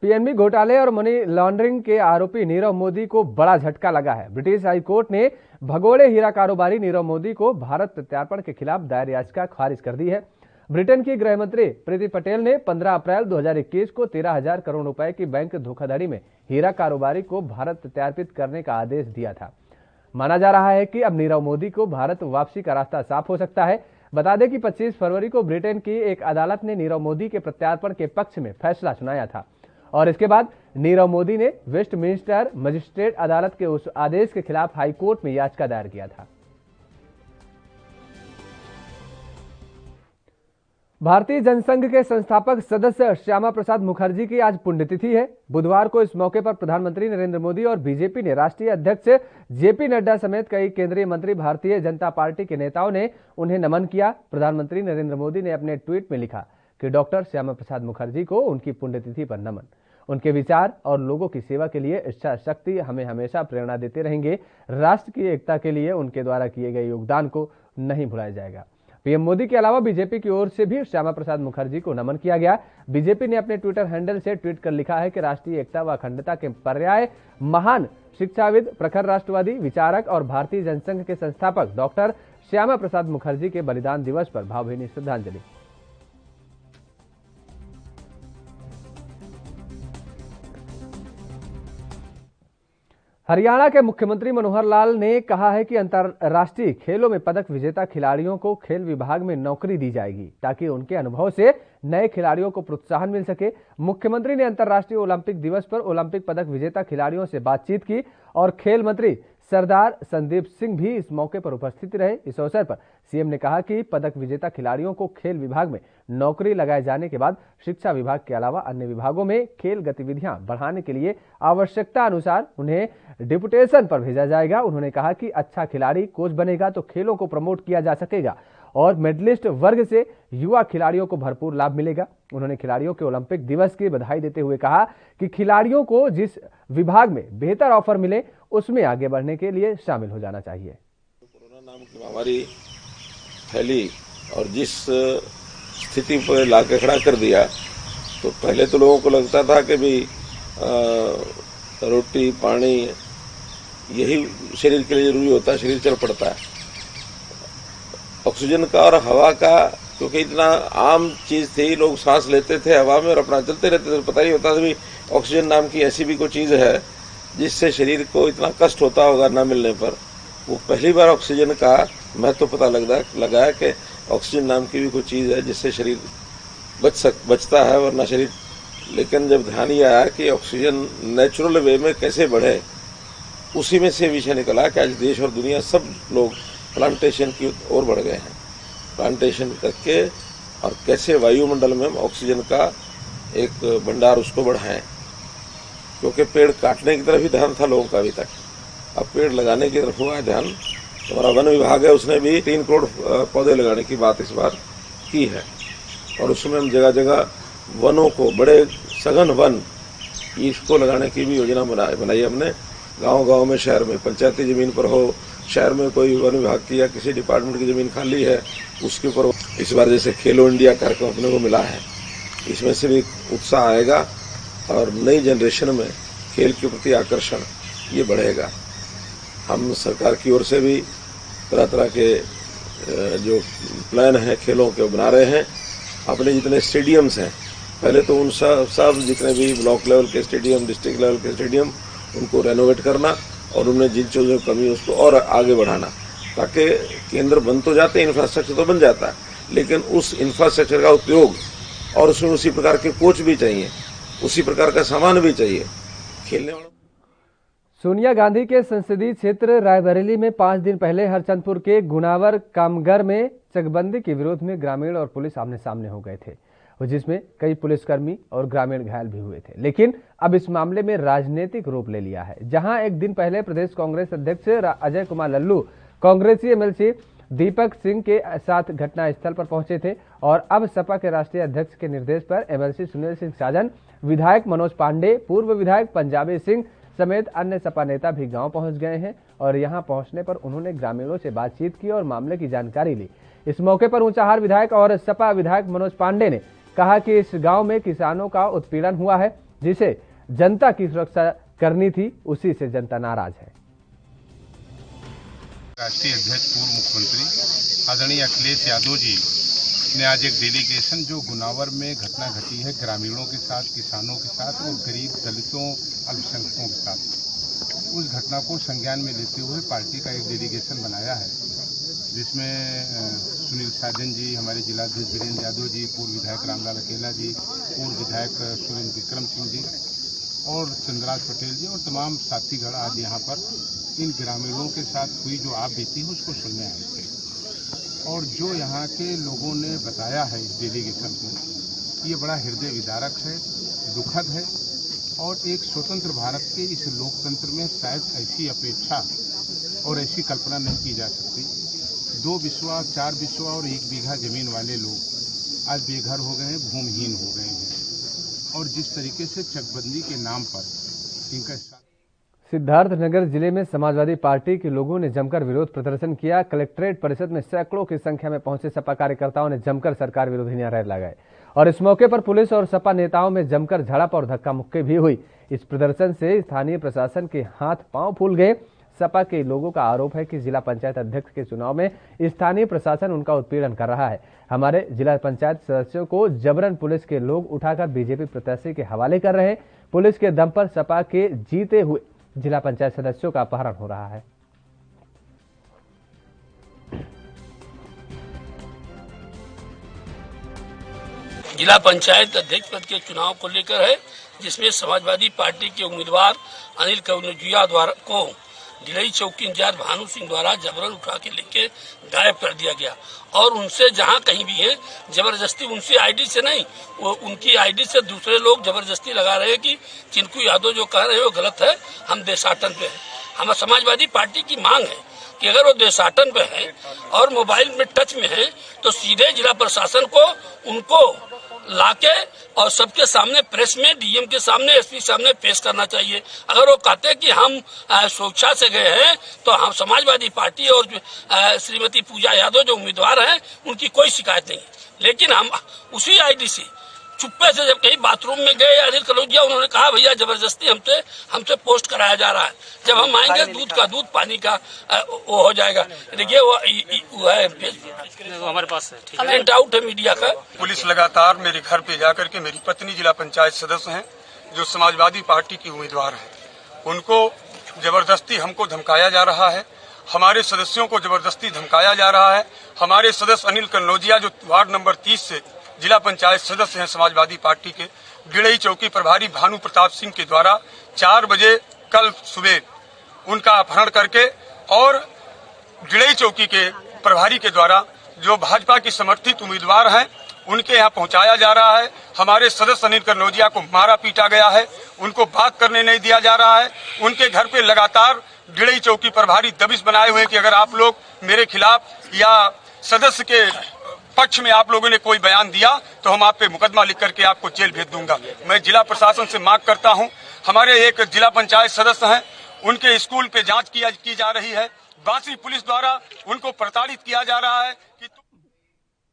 पीएनबी घोटाले और मनी लॉन्ड्रिंग के आरोपी नीरव मोदी को बड़ा झटका लगा है। ब्रिटिश हाईकोर्ट ने भगोड़े हीरा कारोबारी नीरव मोदी को भारत प्रत्यार्पण के खिलाफ दायर याचिका खारिज कर दी है। ब्रिटेन की गृह मंत्री प्रीति पटेल ने 15 अप्रैल 2021 को 13,000 करोड़ रुपए की बैंक धोखाधड़ी में हीरा कारोबारी को भारत प्रत्यार्पित करने का आदेश दिया था। माना जा रहा है कि अब नीरव मोदी को भारत वापसी का रास्ता साफ हो सकता है। बता दें कि 25 फरवरी को ब्रिटेन की एक अदालत ने नीरव मोदी के प्रत्यार्पण के पक्ष में फैसला सुनाया था और इसके बाद नीरव मोदी ने वेस्टमिंस्टर मजिस्ट्रेट अदालत के उस आदेश के खिलाफ हाईकोर्ट में याचिका दायर किया था। भारतीय जनसंघ के संस्थापक सदस्य श्यामा प्रसाद मुखर्जी की आज पुण्यतिथि है। बुधवार को इस मौके पर प्रधानमंत्री नरेंद्र मोदी और बीजेपी ने राष्ट्रीय अध्यक्ष जेपी नड्डा समेत कई केंद्रीय मंत्री, भारतीय जनता पार्टी के नेताओं ने उन्हें नमन किया। प्रधानमंत्री नरेंद्र मोदी ने अपने ट्वीट में लिखा कि डॉक्टर श्यामा प्रसाद मुखर्जी को उनकी पुण्यतिथि पर नमन। उनके विचार और लोगों की सेवा के लिए इच्छा शक्ति हमें हमेशा प्रेरणा देते रहेंगे। राष्ट्र की एकता के लिए उनके द्वारा किए गए योगदान को नहीं भुलाया जाएगा। पीएम मोदी के अलावा बीजेपी की ओर से भी श्यामा प्रसाद मुखर्जी को नमन किया गया। बीजेपी ने अपने ट्विटर हैंडल से ट्वीट कर लिखा है कि राष्ट्रीय एकता व अखंडता के पर्याय महान शिक्षाविद, प्रखर राष्ट्रवादी विचारक और भारतीय जनसंघ के संस्थापक डॉक्टर श्यामा प्रसाद मुखर्जी के बलिदान दिवस पर भावभीनी श्रद्धांजलि। हरियाणा के मुख्यमंत्री मनोहर लाल ने कहा है कि अंतर्राष्ट्रीय खेलों में पदक विजेता खिलाड़ियों को खेल विभाग में नौकरी दी जाएगी ताकि उनके अनुभव से नए खिलाड़ियों को प्रोत्साहन मिल सके। मुख्यमंत्री ने अंतर्राष्ट्रीय ओलंपिक दिवस पर ओलंपिक पदक विजेता खिलाड़ियों से बातचीत की और खेल मंत्री सरदार संदीप सिंह भी इस मौके पर उपस्थित रहे। इस अवसर पर सीएम ने कहा कि पदक विजेता खिलाड़ियों को खेल विभाग में नौकरी लगाए जाने के बाद शिक्षा विभाग के अलावा अन्य विभागों में खेल गतिविधियां बढ़ाने के लिए आवश्यकता अनुसार उन्हें डिप्यूटेशन पर भेजा जाएगा। उन्होंने कहा कि अच्छा खिलाड़ी कोच बनेगा तो खेलों को प्रमोट किया जा सकेगा और मेडलिस्ट वर्ग से युवा खिलाड़ियों को भरपूर लाभ मिलेगा। उन्होंने खिलाड़ियों के ओलंपिक दिवस की बधाई देते हुए कहा कि खिलाड़ियों को जिस विभाग में बेहतर ऑफर मिले उसमें आगे बढ़ने के लिए शामिल हो जाना चाहिए। कोरोना नाम की महामारी फैली और जिस स्थिति पर लाके खड़ा कर दिया, तो पहले तो लोगों को लगता था कि भी रोटी पानी यही शरीर के लिए जरूरी होता है, शरीर चल पड़ता है। ऑक्सीजन का और हवा का क्योंकि इतना आम चीज थी, लोग सांस लेते थे हवा में और अपना चलते रहते थे, पता ही होता था भी ऑक्सीजन नाम की ऐसी भी कोई चीज है जिससे शरीर को इतना कष्ट होता होगा न मिलने पर। वो पहली बार ऑक्सीजन का महत्व पता लगा कि ऑक्सीजन नाम की भी कोई चीज है जिससे शरीर बचता है वरना शरीर। लेकिन जब ध्यान ये आया कि ऑक्सीजन नेचुरल वे में कैसे बढ़े, उसी में से विषय निकला कि आज देश और दुनिया सब लोग प्लांटेशन की ओर बढ़ गए हैं। प्लांटेशन करके और कैसे वायुमंडल में ऑक्सीजन का एक भंडार उसको बढ़ाएं, क्योंकि पेड़ काटने की तरफ ही ध्यान था लोगों का अभी तक। अब पेड़ लगाने की तरफ हुआ है ध्यान। हमारा वन विभाग है, उसने भी 3 करोड़ पौधे लगाने की बात इस बार की है और उसमें हम जगह जगह वनों को, बड़े सघन वन इसको लगाने की भी योजना बनाई हमने। गांव-गांव में, शहर में, पंचायती जमीन पर हो, शहर में कोई वन विभाग की या किसी डिपार्टमेंट की जमीन खाली है उसके ऊपर इस बार जैसे खेलो इंडिया कार्यक्रम अपने को मिला है, इसमें से भी उत्साह आएगा और नई जनरेशन में खेल के प्रति आकर्षण ये बढ़ेगा। हम सरकार की ओर से भी तरह तरह के जो प्लान हैं खेलों के बना रहे हैं। अपने जितने स्टेडियम्स हैं, पहले तो उन सब जितने भी ब्लॉक लेवल के स्टेडियम, डिस्ट्रिक्ट लेवल के स्टेडियम, उनको रेनोवेट करना और उनमें जिन चीजों की कमी उसको और आगे बढ़ाना, ताकि केंद्र बन तो जाते, इंफ्रास्ट्रक्चर तो बन जाता है, लेकिन उस इंफ्रास्ट्रक्चर का उपयोग और उसमें उसी प्रकार के कोच भी चाहिए, उसी प्रकार का सामान भी चाहिए खेलने वालों। सोनिया गांधी के संसदीय क्षेत्र रायबरेली में 5 दिन पहले हरचंदपुर के गुनावर कामगर में चकबंदी के विरोध में ग्रामीण और पुलिस आमने सामने हो गए थे, जिसमें कई पुलिसकर्मी और ग्रामीण घायल भी हुए थे। लेकिन अब इस मामले में राजनीतिक रूप ले लिया है। जहां एक दिन पहले प्रदेश कांग्रेस अध्यक्ष अजय कुमार लल्लू कांग्रेसी एमएलसी दीपक सिंह के साथ घटनास्थल पर पहुंचे थे और अब सपा के राष्ट्रीय अध्यक्ष के निर्देश पर एमएलसी सुनील सिंह साजन, विधायक मनोज पांडे, पूर्व विधायक पंजाबी सिंह समेत अन्य सपा नेता भी गांव पहुंच गए हैं और यहां पहुंचने पर उन्होंने ग्रामीणों से बातचीत की और मामले की जानकारी ली। इस मौके पर ऊंचाहार विधायक और सपा विधायक मनोज पांडे ने कहा कि इस गांव में किसानों का उत्पीड़न हुआ है, जिसे जनता की सुरक्षा करनी थी, उसी से जनता नाराज है। राष्ट्रीय अध्यक्ष पूर्व मुख्यमंत्री आदरणीय अखिलेश यादव जी ने आज एक डेलीगेशन जो गुनावर में घटना घटी है ग्रामीणों के साथ, किसानों के साथ और गरीब दलितों, अल्पसंख्यकों के साथ, उस घटना को संज्ञान में लेते हुए पार्टी का एक डेलीगेशन बनाया है, जिसमें सुनील साजन जी, हमारे जिलाध्यक्ष वीरेंद्र यादव जी, पूर्व विधायक रामलाल अकेला जी, पूर्व विधायक सुरेंद्र विक्रम सिंह जी और चंद्रराज पटेल जी और तमाम साथीगण आज यहाँ पर इन ग्रामीणों के साथ हुई जो आप बीती है उसको सुनने आए थे। और जो यहाँ के लोगों ने बताया है इस डेलीगेशन को, ये बड़ा हृदय विदारक है, दुखद है और एक स्वतंत्र भारत के इस लोकतंत्र में शायद ऐसी अपेक्षा और ऐसी कल्पना नहीं की जा सकती। 2 बिस्वा, 4 बिस्वा और 1 बीघा जमीन वाले लोग आज बेघर हो गए हैं, भूमिहीन हो गए हैं और जिस तरीके से चकबंदी के नाम पर इनका सिद्धार्थनगर जिले में समाजवादी पार्टी के लोगों ने जमकर विरोध प्रदर्शन किया। कलेक्ट्रेट परिसर में सैकड़ों की संख्या में पहुंचे सपा कार्यकर्ताओं ने जमकर सरकार विरोधी नारे लगाए और इस मौके पर पुलिस और सपा नेताओं में जमकर झड़प और धक्का मुक्की भी हुई। इस प्रदर्शन से स्थानीय प्रशासन के हाथ पांव फूल गए। सपा के लोगों का आरोप है कि जिला पंचायत अध्यक्ष के चुनाव में स्थानीय प्रशासन उनका उत्पीड़न कर रहा है। हमारे जिला पंचायत सदस्यों को जबरन पुलिस के लोग उठाकर बीजेपी प्रत्याशी के हवाले कर रहे हैं। पुलिस के दम पर सपा के जीते हुए जिला पंचायत सदस्यों का अपहरण हो रहा है। जिला पंचायत अध्यक्ष पद के चुनाव को लेकर है, जिसमें समाजवादी पार्टी के उम्मीदवार अनिल कौनजिया द्वारा को ढिलई चौकी इंचार्ज भानु सिंह द्वारा जबरन उठा के लेके गायब कर दिया गया। और उनसे जहां कहीं भी है जबरदस्ती उनकी आईडी से नहीं, वो उनकी आईडी से दूसरे लोग जबरदस्ती लगा रहे हैं कि चिंकू यादव जो कह रहे हैं वो गलत है, हम देशाटन पे है। हमारा समाजवादी पार्टी की मांग है कि अगर वो देशाटन पे है और मोबाइल में टच में है तो सीधे जिला प्रशासन को उनको लाके और सबके सामने प्रेस में डीएम के सामने एसपी सामने पेश करना चाहिए। अगर वो कहते हैं कि हम स्वेच्छा से गए हैं तो हम समाजवादी पार्टी और श्रीमती पूजा यादव जो उम्मीदवार हैं उनकी कोई शिकायत नहीं, लेकिन हम उसी आईडी से चुप्पे से जब कहीं बाथरूम में गए अनिल कलौजिया उन्होंने कहा भैया जबरदस्ती हमसे पोस्ट कराया जा रहा है, जब हम आएंगे दूध का दूध पानी का वो हो जाएगा। देखिए वो है हमारे पास है, प्रिंट आउट है मीडिया का। पुलिस लगातार मेरे घर पे जाकर के, मेरी पत्नी जिला पंचायत सदस्य हैं जो समाजवादी पार्टी की उम्मीदवार है, उनको जबरदस्ती हमको धमकाया जा रहा है, हमारे सदस्यों को जबरदस्ती धमकाया जा रहा है। हमारे सदस्य अनिल कन्नौजिया जो वार्ड नंबर 30 से जिला पंचायत सदस्य हैं समाजवादी पार्टी के, गिड़ई चौकी प्रभारी भानु प्रताप सिंह के द्वारा 4 बजे कल सुबह उनका अपहरण करके और गिड़ई चौकी के प्रभारी के द्वारा जो भाजपा की समर्थित उम्मीदवार हैं उनके यहाँ पहुंचाया जा रहा है। हमारे सदस्य अनिल कन्नौजिया को मारा पीटा गया है, उनको बात करने नहीं दिया जा रहा है। उनके घर पे लगातार गिड़ई चौकी प्रभारी दबिश बनाए हुए कि अगर आप लोग मेरे खिलाफ या सदस्य के पक्ष में आप लोगों ने कोई बयान दिया तो हम आप पे मुकदमा लिख करके आपको जेल भेज दूंगा। मैं जिला प्रशासन से मांग करता हूं, हमारे एक जिला पंचायत सदस्य हैं, उनके स्कूल पे जांच की जा रही है, बांसी पुलिस द्वारा उनको प्रताड़ित किया जा रहा है कि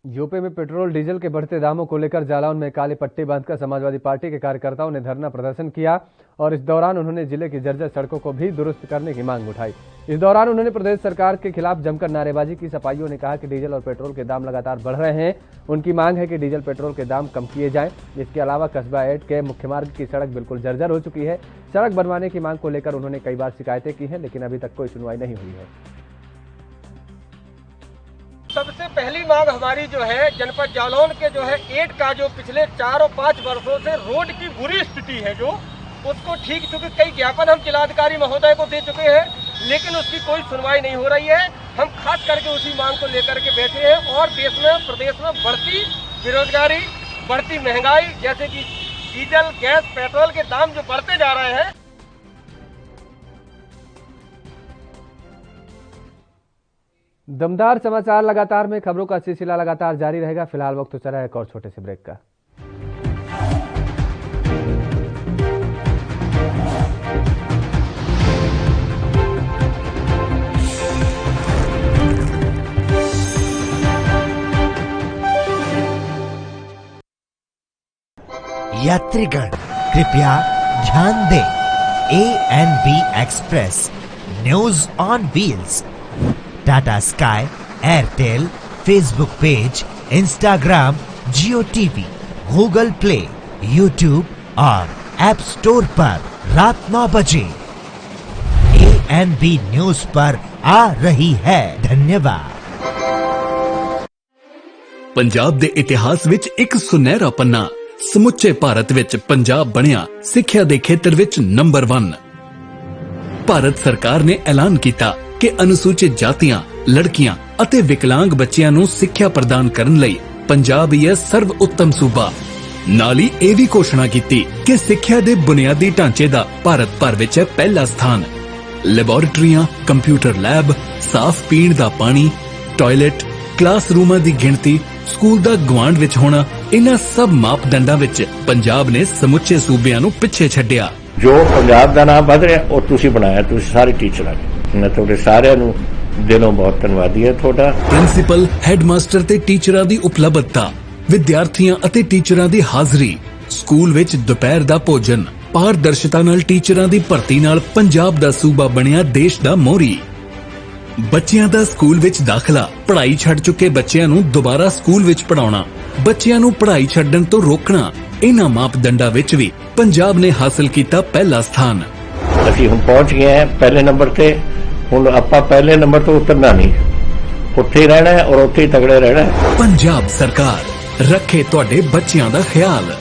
यूपी में पेट्रोल डीजल के बढ़ते दामों को लेकर जालौन में काली पट्टी बांधकर समाजवादी पार्टी के कार्यकर्ताओं ने धरना प्रदर्शन किया और इस दौरान उन्होंने जिले की जर्जर सड़कों को भी दुरुस्त करने की मांग उठाई। इस दौरान उन्होंने प्रदेश सरकार के खिलाफ जमकर नारेबाजी की। सपाइयों ने कहा कि डीजल और पेट्रोल के दाम लगातार बढ़ रहे हैं, उनकी मांग है कि डीजल पेट्रोल के दाम कम किए जाएं। इसके अलावा कस्बा 8 के मुख्य मार्ग की सड़क बिल्कुल जर्जर हो चुकी है। सड़क बनवाने की मांग को लेकर उन्होंने कई बार शिकायतें की हैं, लेकिन अभी तक कोई सुनवाई नहीं हुई है। सबसे पहली मांग हमारी जो है जनपद जालौन के जो है 8 का जो पिछले 4 और 5 वर्षों से रोड की बुरी स्थिति है जो उसको ठीक, चुके कई ज्ञापन हम जिलाधिकारी महोदय को दे चुके हैं, लेकिन उसकी कोई सुनवाई नहीं हो रही है। हम खास करके उसी मांग को लेकर के बैठे हैं और देश में प्रदेश में बढ़ती बेरोजगारी, बढ़ती महंगाई, जैसे कि डीजल, गैस, पेट्रोल के दाम जो बढ़ते जा रहे हैं। दमदार समाचार लगातार में, खबरों का सिलसिला लगातार जारी रहेगा। फिलहाल वक्त तो चला है एक और छोटे से ब्रेक का। यात्रीगण कृपया ध्यान दें, ANB express news on wheels Tata Sky, Airtel, Facebook page, Instagram, Jio TV, Google play, YouTube और ऐप स्टोर पर रात 9 बजे ANB न्यूज पर आ रही है। धन्यवाद। पंजाब दे इतिहास विच एक सुनहरा पन्ना, समुचे भारत विच पंजाब बनिया सिक्ख्या दे खेतर विच नंबर 1। भारत सरकार ने ऐलान किया कि अनुसूचित जातियां, लड़कियां ਅਤੇ ਵਿਕਲਾਂਗ ਬੱਚਿਆਂ ਨੂੰ ਸਿੱਖਿਆ ਪ੍ਰਦਾਨ ਕਰਨ ਲਈ ਪੰਜਾਬ ਹੀ ਹੈ ਸਰਵ ਉੱਤਮ ਸੂਬਾ। ਨਾਲ ਹੀ ਇਹ ਵੀ ਘੋਸ਼ਣਾ ਕੀਤੀ ਕਿ ਸਿੱਖਿਆ ਦੇ ਬੁਨਿਆਦੀ ਢਾਂਚੇ ਦਾ ਭਾਰਤ ਭਰ ਵਿੱਚ ਹੈ ਪਹਿਲਾ ਸਥਾਨ। ਲੈਬੋਰੇਟਰੀਆਂ, ਕੰਪਿਊਟਰ ਲੈਬ, ਸਾਫ਼ ਪੀਣ ਦਾ ਪਾਣੀ, ਟਾਇਲਟ, ਕਲਾਸਰੂਮਾਂ ਦੀ ਗਿਣਤੀ, ਸਕੂਲ ਦਾ ਗਵਾਂਢ ਵਿੱਚ ਹੋਣਾ, ਇਹਨਾਂ ਸਭ ਮਾਪਦੰਡਾਂ ਵਿੱਚ ਪੰਜਾਬ ਨੇ ਸਮੁੱਚੇ ਸੂਬਿਆਂ ਨੂੰ ਪਿੱਛੇ ਛੱਡਿਆ। ਜੋ ਪੰਜਾਬ ਦਾ ਨਾਮ ਵਧ ਰਿਹਾ ਉਹ ਤੁਸੀਂ ਬਣਾਇਆ, ਤੁਸੀਂ ਸਾਰੇ ਟੀਚਰਾਂ ਨੇ। ਮੈਂ ਤੁਹਾਡੇ ਸਾਰਿਆਂ ਨੂੰ ਦਿਲੋਂ ਬਹੁਤ ਧੰਨਵਾਦੀ ਹਾਂ ਤੁਹਾਡਾ। ਪ੍ਰਿੰਸੀਪਲ, ਹੈਡਮਾਸਟਰ ਤੇ ਟੀਚਰਾਂ ਦੀ ਉਪਲਬਧਤਾ, ਵਿਦਿਆਰਥੀਆਂ ਅਤੇ ਟੀਚਰਾਂ ਦੀ ਹਾਜ਼ਰੀ, ਸਕੂਲ ਵਿੱਚ ਦੁਪਹਿਰ ਦਾ ਭੋਜਨ, ਪਾਰਦਰਸ਼ਤਾ ਨਾਲ ਟੀਚਰਾਂ ਦੀ ਭਰਤੀ ਨਾਲ ਪੰਜਾਬ ਦਾ ਸੂਬਾ ਬਣਿਆ ਦੇਸ਼ ਦਾ ਮੋਹਰੀ। ਬੱਚਿਆਂ ਦਾ ਸਕੂਲ ਵਿੱਚ ਦਾਖਲਾ, ਪੜ੍ਹਾਈ ਛੱਡ ਚੁੱਕੇ ਬੱਚਿਆਂ ਨੂੰ ਦੁਬਾਰਾ ਸਕੂਲ ਵਿੱਚ ਪੜ੍ਹਾਉਣਾ, ਬੱਚਿਆਂ ਨੂੰ ਪੜ੍ਹਾਈ ਛੱਡਣ ਤੋਂ ਰੋਕਣਾ, ਇਹਨਾਂ ਮਾਪਦੰਡਾਂ ਵਿੱਚ ਵੀ ਪੰਜਾਬ ਨੇ ਹਾਸਲ ਕੀਤਾ ਪਹਿਲਾ ਸਥਾਨ। ਅਸੀਂ ਹੁਣ ਪਹੁੰਚ ਗਏ ਹਾਂ ਪਹਿਲੇ ਨੰਬਰ ਤੇ। ਹੁਣ ਆਪਾਂ ਪਹਿਲੇ ਨੰਬਰ ਤੋਂ ਉਤਰਨਾ ਨਹੀਂ, ਉੱਥੇ ਹੀ ਰਹਿਣਾ ਹੈ ਔਰ ਉੱਥੇ ਹੀ ਤਗੜੇ ਰਹਿਣਾ ਹੈ। ਪੰਜਾਬ ਸਰਕਾਰ ਰੱਖੇ ਤੁਹਾਡੇ ਬੱਚਿਆਂ ਦਾ ਖਿਆਲ।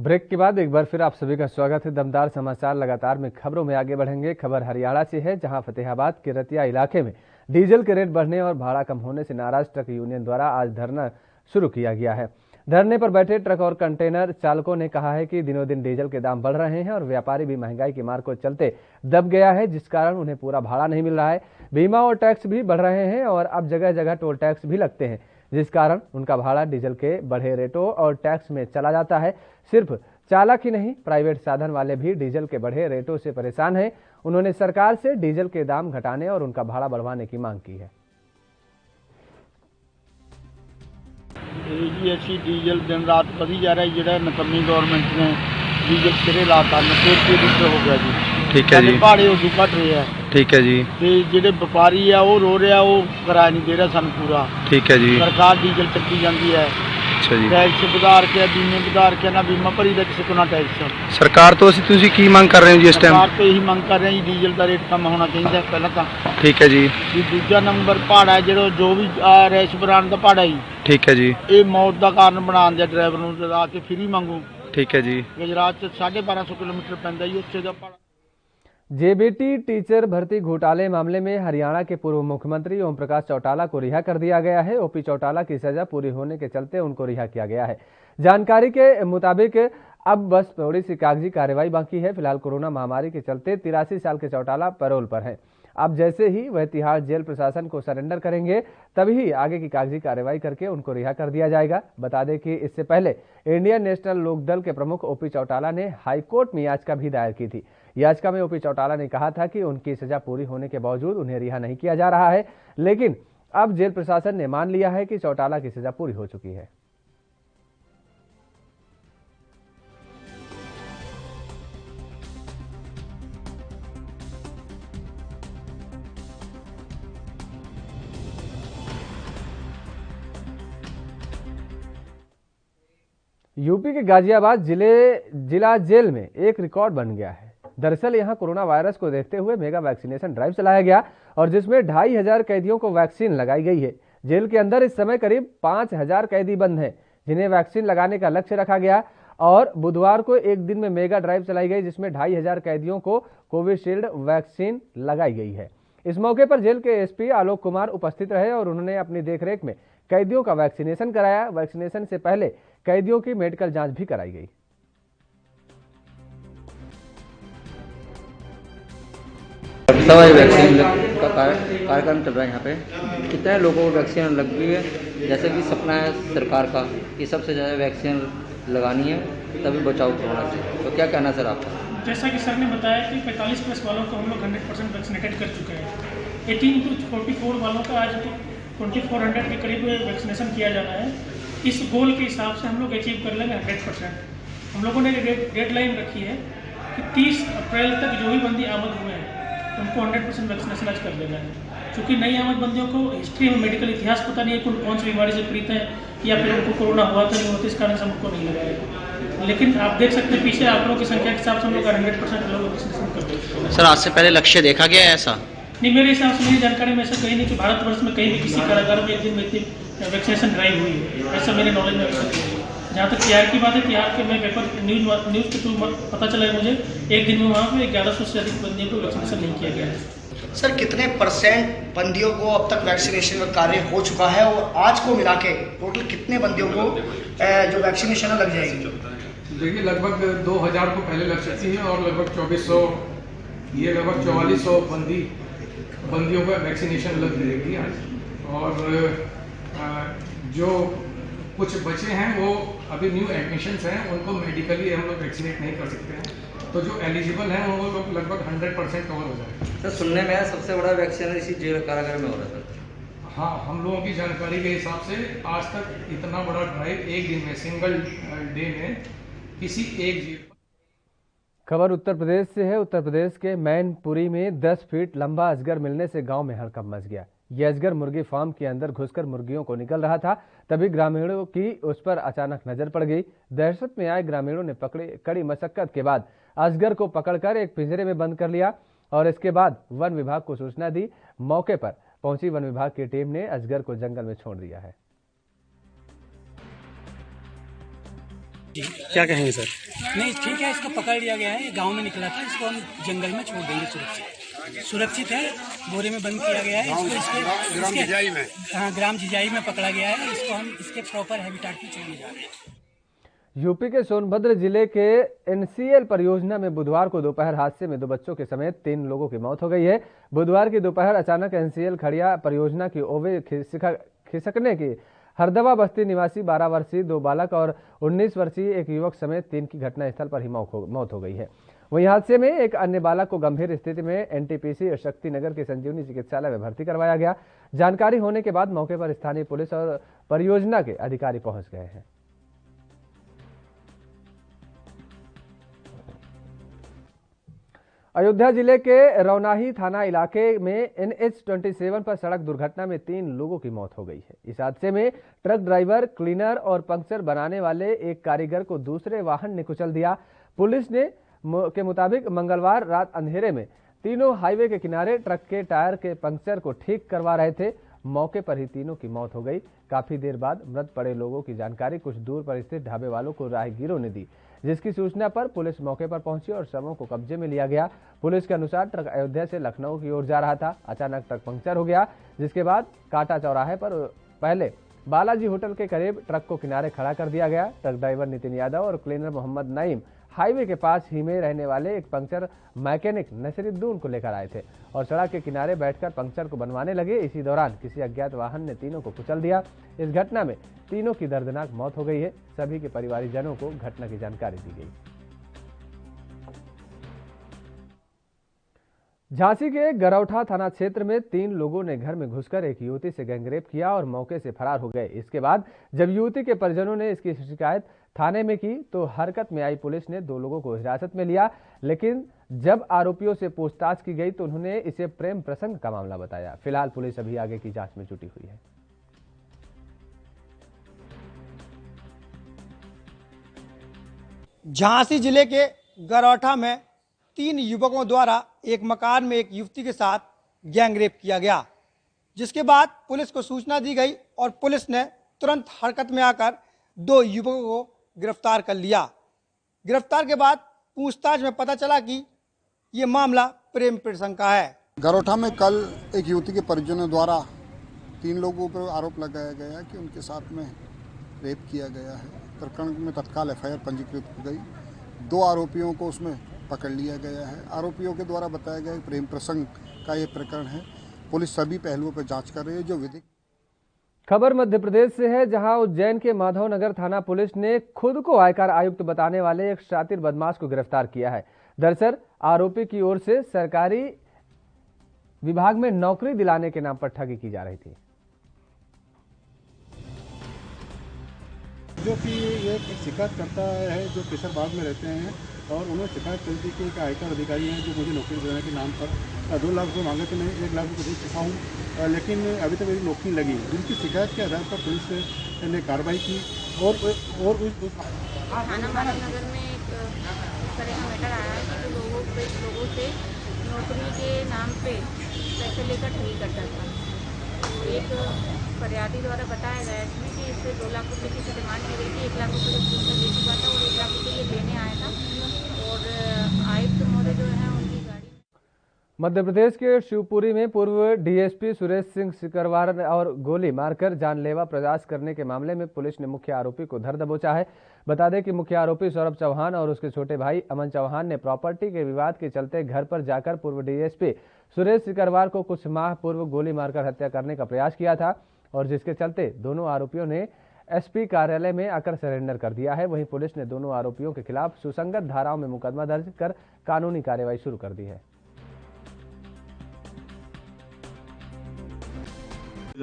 ब्रेक के बाद एक बार फिर आप सभी का स्वागत है। दमदार समाचार लगातार में खबरों में आगे बढ़ेंगे। खबर हरियाणा से है, जहां फतेहाबाद के रतिया इलाके में डीजल के रेट बढ़ने और भाड़ा कम होने से नाराज ट्रक यूनियन द्वारा आज धरना शुरू किया गया है। धरने पर बैठे ट्रक और कंटेनर चालकों ने कहा है कि दिनों दिन डीजल के दाम बढ़ रहे हैं और व्यापारी भी महंगाई की मार को चलते दब गया है, जिस कारण उन्हें पूरा भाड़ा नहीं मिल रहा है। बीमा और टैक्स भी बढ़ रहे हैं और अब जगह जगह टोल टैक्स भी लगते हैं, जिस कारण उनका भाड़ा डीजल के बढ़े रेटों और टैक्स में चला जाता है। सिर्फ चालक ही नहीं, प्राइवेट साधन वाले भी डीजल के बढ़े रेटों से परेशान हैं। उन्होंने सरकार से डीजल के दाम घटाने और उनका भाड़ा बढ़वाने की मांग की है। जी अच्छी डीजल दिन रात बढ़ी जा रहा है। ਜਿਹੜਾ ਨਕਮੀ ਗਵਰਨਮੈਂਟ ਨੇ ਡੀਜ਼ਲ ਸਿਰੇ ਲਾਤਾ 90 ਰੁਪਏ ਲੀਟਰ ਹੋ ਗਿਆ ਜੀ। ਠੀਕ ਹੈ ਜੀ। ਭਾੜੇ ਉਦੋਂ ਘਟ ਰਹੇ ਆ। ਠੀਕ ਹੈ ਜੀ। ਤੇ ਜਿਹੜੇ ਵਪਾਰੀ ਆ ਉਹ ਰੋ ਰਿਹਾ, ਉਹ ਕਿਰਾਇਆ ਨਹੀਂ ਦੇ ਰਿਹਾ ਸਾਨੂੰ ਪੂਰਾ। ਠੀਕ ਹੈ ਜੀ। ਸਰਕਾਰ ਡੀਜ਼ਲ ਚੱਕੀ ਜਾਂਦੀ ਹੈ। ਅੱਛਾ ਜੀ। ਟੈਕਸ ਵਧਾ ਕੇ, ਬੀਮੇ ਵਧਾ ਕੇ, ਨਾ ਬੀਮਾ ਭਰੀ ਦਾ ਕਿਸੇ ਕੋਲ ਨਾ ਟੈਕਸ। ਸਰਕਾਰ ਤੋਂ ਤੁਸੀਂ ਕੀ ਮੰਗ ਕਰ ਰਹੇ ਹੋ ਜੀ ਇਸ ਟਾਈਮ? ਸਰਕਾਰ ਤੋਂ ਇਹੀ ਮੰਗ ਕਰ ਰਹੇ ਹਾਂ ਜੀ, ਡੀਜ਼ਲ ਦਾ ਰੇਟ ਕਮ ਹੋਣਾ ਚਾਹੀਦਾ ਪਹਿਲਾਂ ਤਾਂ। ਠੀਕ ਹੈ ਜੀ। ਦੂਜਾ ਨੰਬਰ ਭਾੜਾ ਜਿਹੜਾ ਜੋ ਵੀ ਰੈਸ਼ ਬਰਾਨ ਦਾ ਭਾੜਾ ਜੀ। ਠੀਕ ਹੈ ਜੀ। ਇਹ ਮੌਤ ਦਾ ਕਾਰਨ ਬਣਾਉਣ ਦੇ ਡਰਾਈਵਰ ਨੂੰ ਆ ਕੇ ਫ੍ਰੀ ਮੰਗੂ। ਠੀਕ ਹੈ ਜੀ। गुजरात से 1250 किलोमीटर पैंदा ही उससे जब जेबीटी टीचर भर्ती घोटाले मामले में हरियाणा के पूर्व मुख्यमंत्री ओम प्रकाश चौटाला को रिहा कर दिया गया है। ओपी चौटाला की सजा पूरी होने के चलते उनको रिहा किया गया है। जानकारी के मुताबिक अब बस थोड़ी सी कागजी कार्रवाई बाकी है। फिलहाल कोरोना महामारी के चलते 83 साल के चौटाला पैरोल पर हैं। अब जैसे ही वह तिहाड़ जेल प्रशासन को सरेंडर करेंगे, तभी आगे की कागजी कार्रवाई करके उनको रिहा कर दिया जाएगा। बता दें कि इससे पहले इंडियन नेशनल लोकदल के प्रमुख ओपी चौटाला ने हाईकोर्ट में याचिका भी दायर की थी। याचिका में ओपी चौटाला ने कहा था कि उनकी सजा पूरी होने के बावजूद उन्हें रिहा नहीं किया जा रहा है, लेकिन अब जेल प्रशासन ने मान लिया है कि चौटाला की सजा पूरी हो चुकी है। यूपी के गाजियाबाद जिला जेल में एक रिकॉर्ड बन गया है। दरअसल यहां कोरोना वायरस को देखते हुए मेगा वैक्सीनेशन ड्राइव चलाया गया और जिसमें 2500 कैदियों को वैक्सीन लगाई गई है। जेल के अंदर इस समय करीब 5000 कैदी बंद हैं, जिन्हें वैक्सीन लगाने का लक्ष्य रखा गया और बुधवार को एक दिन में मेगा ड्राइव चलाई गई, जिसमें 2500 कैदियों को कोविशील्ड वैक्सीन लगाई गई है। इस मौके पर जेल के एसपी आलोक कुमार उपस्थित रहे और उन्होंने अपनी देखरेख में कैदियों का वैक्सीनेशन कराया। वैक्सीनेशन से पहले कैदियों की मेडिकल जांच भी कराई गई। वैक्सीन का कार्यक्रम चल रहा है यहाँ पे। कितने लोगों को वैक्सीन लग गई है? जैसे कि सपना है सरकार का कि सबसे ज़्यादा वैक्सीन लगानी है तभी बचाव कोरोना से, तो क्या कहना है सर आपका? जैसा कि सर ने बताया कि 45 प्लस वालों को हम लोग 100% वैक्सीनेटेड कर चुके हैं। 18 to 44 वालों का आज 2400 के करीब वैक्सीनेशन किया जाना है। इस गोल के हिसाब से हम लोग अचीव कर लेंगे 100%। हम लोगों ने डेडलाइन रखी है कि 30 अप्रैल तक जो भी बंदी आमद हुए हैं उनको 100% वैक्सीनेशन आज कर देना है। क्योंकि नई आमद बंदियों को हिस्ट्री में मेडिकल इतिहास पता नहीं है कौन सी बीमारी से पीड़ित है या फिर उनको कोरोना हुआ तो नहीं हुआ, इस कारण से हमको नहीं लगाएगा। लेकिन आप देख सकते हैं पीछे आंकड़ों की संख्या के हिसाब से हम लोग 100% लोग वैक्सीनेशन कर देते हैं। सर आज से पहले लक्ष्य देखा गया है ऐसा? नहीं, मेरे हिसाब से मेरी जानकारी में ऐसा कहीं नहीं कि भारतवर्ष में कहीं भी किसी कारागार में एक दिन में इतनी वैक्सीनेशन ड्राइव हुई है, ऐसा मेरे नॉलेज में अभी तक नहीं है। जहाँ तक तिहाड़ की बात है, तिहाड़ के मैं पेपर न्यूज़ के थ्रू पता चला है मुझे एक दिन में वहाँ पे 1100 से अधिक बंदियों को वैक्सीनेशन नहीं किया गया है। सर कितने % बंदियों को अब तक वैक्सीनेशन का कार्य हो चुका है और आज को मिला के टोटल कितने बंदियों को जो वैक्सीनेशन लग जाएगी? देखिए लगभग 2000 को पहले लग सकती है और लगभग 2400 ये लगभग 4400 बंदियों का वैक्सीनेशन लग जाएगी आज। और जो कुछ बचे हैं वो अभी न्यू एडमिशन्स हैं, उनको मेडिकली हम लोग वैक्सीनेट नहीं कर सकते हैं, तो जो एलिजिबल हैं वो लोग लगभग 100% कवर हो जाएगा। सर सुनने में है सबसे बड़ा वैक्सीन इसी जेल कारागार में हो रहा है सर। हाँ, हम लोगों की जानकारी के हिसाब से आज तक इतना बड़ा ड्राइव एक दिन में सिंगल डे में किसी एक जेल। खबर उत्तर प्रदेश से है। उत्तर प्रदेश के मैनपुरी में 10 फीट लंबा अजगर मिलने से गांव में हड़कंप मच गया। यह अजगर मुर्गी फार्म के अंदर घुसकर मुर्गियों को निकल रहा था, तभी ग्रामीणों की उस पर अचानक नजर पड़ गई। दहशत में आए ग्रामीणों ने कड़ी मशक्कत के बाद अजगर को पकड़कर एक पिंजरे में बंद कर लिया और इसके बाद वन विभाग को सूचना दी। मौके पर पहुंची वन विभाग की टीम ने अजगर को जंगल में छोड़ दिया है। क्या कहेंगे सर? नहीं ठीक है, इसको पकड़ लिया गया है, ये गांव में निकला था, इसको हम जंगल में छोड़ देंगे सुरक्षित है, बोरे में बंद किया गया है इसको, ग्राम झिझाई में, हाँ ग्राम झिझाई में पकड़ा गया है, इसको हम इसके प्रॉपर हैबिटेट पे छोड़ने जा रहे हैं। यूपी के सोनभद्र जिले के एनसीएल परियोजना में बुधवार को दोपहर हादसे में 2 बच्चों के समेत 3 लोगों की मौत हो गई है। बुधवार की दोपहर अचानक एनसीएल खड़िया परियोजना की ओवे खिसकने की हरदवा बस्ती निवासी 12 वर्षीय 2 बालक और 19 वर्षीय एक युवक समेत 3 की घटनास्थल पर ही मौत हो गई है। वहीं हादसे में एक अन्य बालक को गंभीर स्थिति में एनटीपीसी शक्तिनगर के संजीवनी चिकित्सालय में भर्ती करवाया गया। जानकारी होने के बाद मौके पर स्थानीय पुलिस और परियोजना के अधिकारी पहुंच गए हैं। अयोध्या जिले के रौनाही थाना इलाके में NH-27 पर सड़क दुर्घटना में 3 लोगों की मौत हो गई है। इस हादसे में ट्रक ड्राइवर, क्लीनर और पंक्चर बनाने वाले एक कारीगर को दूसरे वाहन ने कुचल दिया। पुलिस के मुताबिक मंगलवार रात अंधेरे में तीनों हाईवे के किनारे ट्रक के टायर के पंक्चर को ठीक करवा रहे थे। मौके पर ही तीनों की मौत हो गई। काफी देर बाद मृत पड़े लोगों की जानकारी कुछ दूर पर स्थित ढाबे वालों को राहगीरों ने दी, जिसकी सूचना पर पुलिस मौके पर पहुंची और शवों को कब्जे में लिया गया। पुलिस के अनुसार ट्रक अयोध्या से लखनऊ की ओर जा रहा था। अचानक ट्रक पंक्चर हो गया, जिसके बाद कांटा चौराहे पर पहले बालाजी होटल के करीब ट्रक को किनारे खड़ा कर दिया गया। ट्रक ड्राइवर नितिन यादव और क्लीनर मोहम्मद नईम हाईवे के पास ही में रहने वाले एक पंक्चर मैकेनिक नसीरुद्दीन को लेकर आए थे और सड़क के किनारे बैठकर पंक्चर को बनवाने लगे। इसी दौरान किसी अज्ञात वाहन ने तीनों को कुचल दिया। इस घटना में तीनों की दर्दनाक मौत हो गई है। सभी के परिवारजनों को घटना की जानकारी दी गई। झांसी के गरौठा थाना क्षेत्र में 3 लोगों ने घर में घुसकर एक युवती से गैंगरेप किया और मौके से फरार हो गए। इसके बाद जब युवती के परिजनों ने इसकी शिकायत थाने में की तो हरकत में आई पुलिस ने 2 लोगों को हिरासत में लिया, लेकिन जब आरोपियों से पूछताछ की गई तो उन्होंने इसे प्रेम प्रसंग का मामला बताया। फिलहाल पुलिस अभी आगे की जांच में जुटी हुई है। झांसी जिले के गरौठा में 3 युवकों द्वारा एक मकान में एक युवती के साथ गैंगरेप किया गया, जिसके बाद पुलिस को सूचना दी गई और पुलिस ने तुरंत हरकत में आकर 2 युवकों को गिरफ्तार कर लिया। गिरफ्तार के बाद पूछताछ में पता चला कि ये मामला प्रेम प्रसंग का है। गरौठा में कल एक युवती के परिजनों द्वारा 3 लोगों पर आरोप लगाया गया है कि उनके साथ में रेप किया गया है। प्रकरण में तत्काल FIR पंजीकृत की गई। 2 आरोपियों को उसमें पकड़ लिया गया है। आरोपियों के द्वारा बताया गया प्रेम प्रसंग का ये प्रकरण है। पुलिस सभी पहलुओं पर जांच कर रही है। जो विधिक खबर मध्य प्रदेश से है, जहां उज्जैन के माधवनगर थाना पुलिस ने खुद को आयकर आयुक्त बताने वाले एक शातिर बदमाश को गिरफ्तार किया है। दरअसल आरोपी की ओर से सरकारी विभाग में नौकरी दिलाने के नाम पर ठगी की जा रही थी। जो कि ये शिकायत करता है जो केसरबाग में रहते हैं और उन्होंने शिकायत कर दी कि एक आयकर अधिकारी हैं जो मुझे नौकरी दिलाने के नाम पर 2 लाख रुपये मांगे थे। मैं 1 लाख रुपये दे चुका हूँ, लेकिन अभी तक मेरी नौकरी लगी। जिनकी शिकायत के आधार पर पुलिस ने कार्रवाई की और थाना माधवनगर में एक इस तरह का मैटर आया है कि लोगों से नौकरी के नाम पे पैसे लेकर ठगी करता था। तो एक फरियादी द्वारा बताया गया इसमें कि इससे 2 लाख रुपये की डिमांड की गई थी। 1 लाख रुपये उसने दे चुका था और 1 लाख रुपये ये लेने आया था और आयुक्त महोदय जो है उनकी गाड़ी। मध्य प्रदेश के शिवपुरी में पूर्व डीएसपी सुरेश सिंह सिकरवार और गोली मारकर जानलेवा प्रयास करने के मामले में पुलिस ने मुख्य आरोपी को धर दबोचा है। बता दें कि मुख्य आरोपी सौरभ चौहान और उसके छोटे भाई अमन चौहान ने प्रॉपर्टी के विवाद के चलते घर पर जाकर पूर्व डीएसपी सुरेश सिकरवार को कुछ माह पूर्व गोली मारकर हत्या करने का प्रयास किया था और जिसके चलते दोनों आरोपियों ने एसपी कार्यालय में आकर सरेंडर कर दिया है। वहीं पुलिस ने दोनों आरोपियों के खिलाफ सुसंगत धाराओं में मुकदमा दर्ज कर कानूनी कार्रवाई शुरू कर दी है।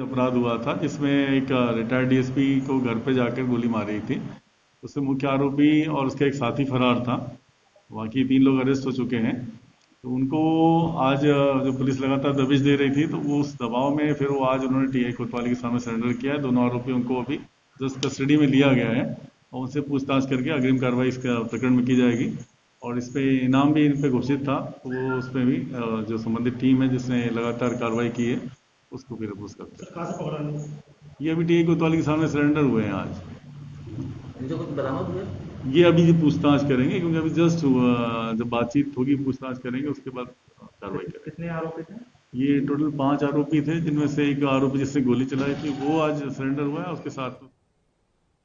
अपराध हुआ था जिसमें एक रिटायर्ड डीएसपी को घर पे जाकर गोली मारी थी। उससे मुख्य आरोपी और उसका एक साथी फरार था। बाकी 3 लोग अरेस्ट हो चुके हैं। तो उनको आज जो पुलिस लगातार दबिश दे रही थी तो वो उस दबाव में फिर वो आज उन्होंने टीआई कोतवाली के सामने सरेंडर किया है। दोनों आरोपियों को अभी जस्ट कस्टडी में लिया गया है और उनसे पूछताछ करके अग्रिम कार्रवाई इसका प्रकरण में की जाएगी और इस पे इनाम भी इन पे घोषित था। तो वो उसमें भी जो संबंधित टीम है जिसने लगातार कार्रवाई की है उसको फिर अपोज करते हैं। ये अभी टीआई कोतवाली के सामने सरेंडर हुए हैं आज। जो कुछ बरामद हुए ये अभी जी पूछताछ करेंगे, क्योंकि अभी जस्ट हुआ, जब बातचीत होगी पूछताछ करेंगे, उसके बाद कार्रवाई करेंगे। कितने आरोपी थे? ये टोटल 5 आरोपी थे, जिनमें से एक आरोपी जिससे गोली चलाई थी वो आज सरेंडर हुआ है। उसके साथ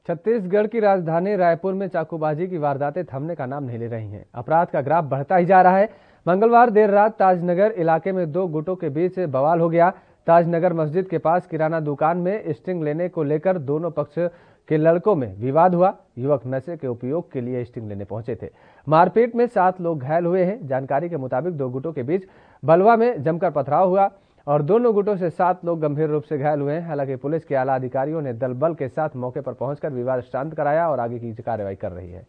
छत्तीसगढ़ की राजधानी रायपुर में चाकूबाजी की वारदातें थमने का नाम नहीं ले रही हैं। अपराध का ग्राफ बढ़ता ही जा रहा है। मंगलवार देर रात ताजनगर इलाके में दो गुटों के बीच बवाल हो गया। ताजनगर मस्जिद के पास किराना दुकान में स्टिंग लेने को लेकर दोनों पक्ष के लड़कों में विवाद हुआ। युवक नशे के उपयोग के लिए स्टिंग लेने पहुंचे थे। मारपीट में 7 लोग घायल हुए हैं। जानकारी के मुताबिक दो गुटों के बीच बलवा में जमकर पथराव हुआ और दोनों गुटों से 7 लोग गंभीर रूप से घायल हुए हैं। हालांकि पुलिस के आला अधिकारियों ने दल बल के साथ मौके पर पहुंचकर विवाद शांत कराया और आगे की कार्रवाई कर रही है।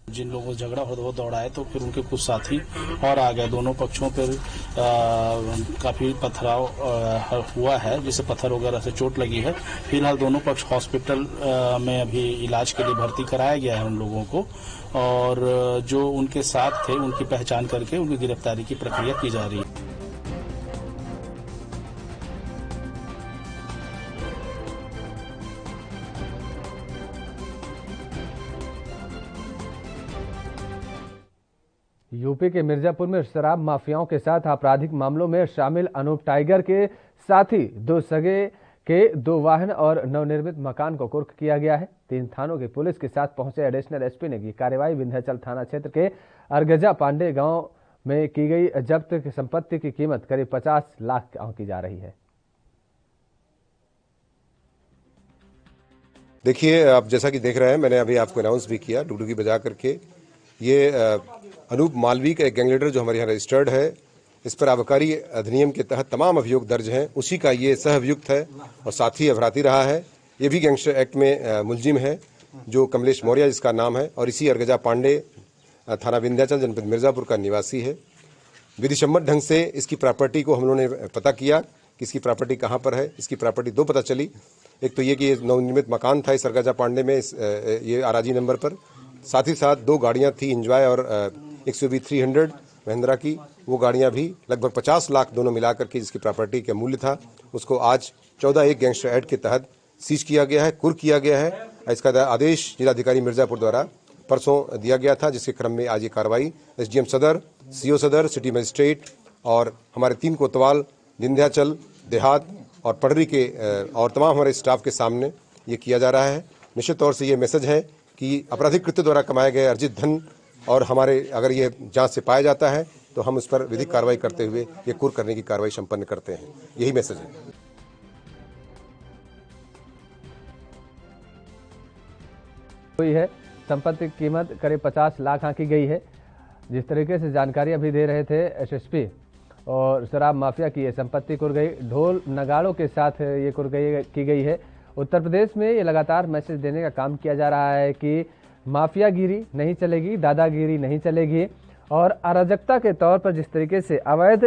जिन लोगों से झगड़ा हो वो दौड़ाए तो फिर उनके कुछ साथी और आ गए। दोनों पक्षों पर काफी पथराव हुआ है, जिससे पत्थर वगैरह से चोट लगी है। फिलहाल दोनों पक्ष हॉस्पिटल में अभी इलाज के लिए भर्ती कराया गया है उन लोगों को, और जो उनके साथ थे उनकी पहचान करके उनकी गिरफ्तारी की प्रक्रिया की जा रही है। यूपी के मिर्जापुर में शराब माफियाओं के साथ आपराधिक मामलों में शामिल अनूप टाइगर के साथी 2 सगे के 2 वाहन और नवनिर्मित मकान को कुर्क किया गया है। 3 थानों की पुलिस के साथ पहुंचे एडिशनल एसपी ने की कार्रवाई। विंध्याचल थाना क्षेत्र के अरगजा पांडे गांव में की गई जब्त संपत्ति की कीमत करीब 50 लाख की जा रही है। देखिए, आप जैसा कि देख रहे हैं, मैंने अभी आपको अनाउंस भी किया डुगडुगी बजा करके। ये अनूप मालवी का एक गैंग लीडर जो हमारे यहाँ रजिस्टर्ड है, इस पर आबकारी अधिनियम के तहत तमाम अभियोग दर्ज हैं। उसी का ये सह अभियुक्त है और साथी अपराधी रहा है। ये भी गैंगस्टर एक्ट में मुलजिम है, जो कमलेश मौर्य जिसका नाम है, और इसी अरगजा पांडे थाना विंध्याचल जनपद मिर्जापुर का निवासी है। विधिसम्मत ढंग से इसकी प्रॉपर्टी को हम लोगों ने पता किया कि इसकी प्रॉपर्टी कहाँ पर है। इसकी प्रॉपर्टी 2 पता चली। एक तो ये कि ये नवनिर्मित मकान था इस अरगजा पांडे में, ये आराजी नंबर पर। साथ ही साथ 2 गाड़ियाँ थी, इंजॉय और XUV 300 महिंद्रा की। वो गाड़ियां भी लगभग 50 लाख दोनों मिलाकर के जिसकी प्रॉपर्टी का मूल्य था, उसको आज 14(1) गैंगस्टर एक्ट के तहत सीज किया गया है, कुर्क किया गया है। इसका आदेश जिलाधिकारी मिर्जापुर द्वारा परसों दिया गया था, जिसके क्रम में आज ये कार्रवाई SDM सदर, CO सदर, सिटी मजिस्ट्रेट और हमारे 3 कोतवाल विंध्याचल, देहात और पडरी के और तमाम हमारे स्टाफ के सामने ये किया जा रहा है। निश्चित तौर से ये मैसेज है कि आपराधिक कृत्य द्वारा कमाए गए अर्जित धन और हमारे अगर ये जांच से पाया जाता है तो हम उस पर विधिक कार्रवाई करते हुए ये कुर्क करने की कार्रवाई संपन्न करते हैं। यही मैसेज है। हुई है। संपत्ति की कीमत करीब 50 लाख आंकी गई है। जिस तरीके से जानकारी अभी दे रहे थे SSP, और शराब माफिया की ये संपत्ति कुर्क गई, ढोल नगाड़ों के साथ ये कुर्क की गई है। उत्तर प्रदेश में ये लगातार मैसेज देने का काम किया जा रहा है कि माफियागिरी नहीं चलेगी, दादागिरी नहीं चलेगी, और अराजकता के तौर पर जिस तरीके से अवैध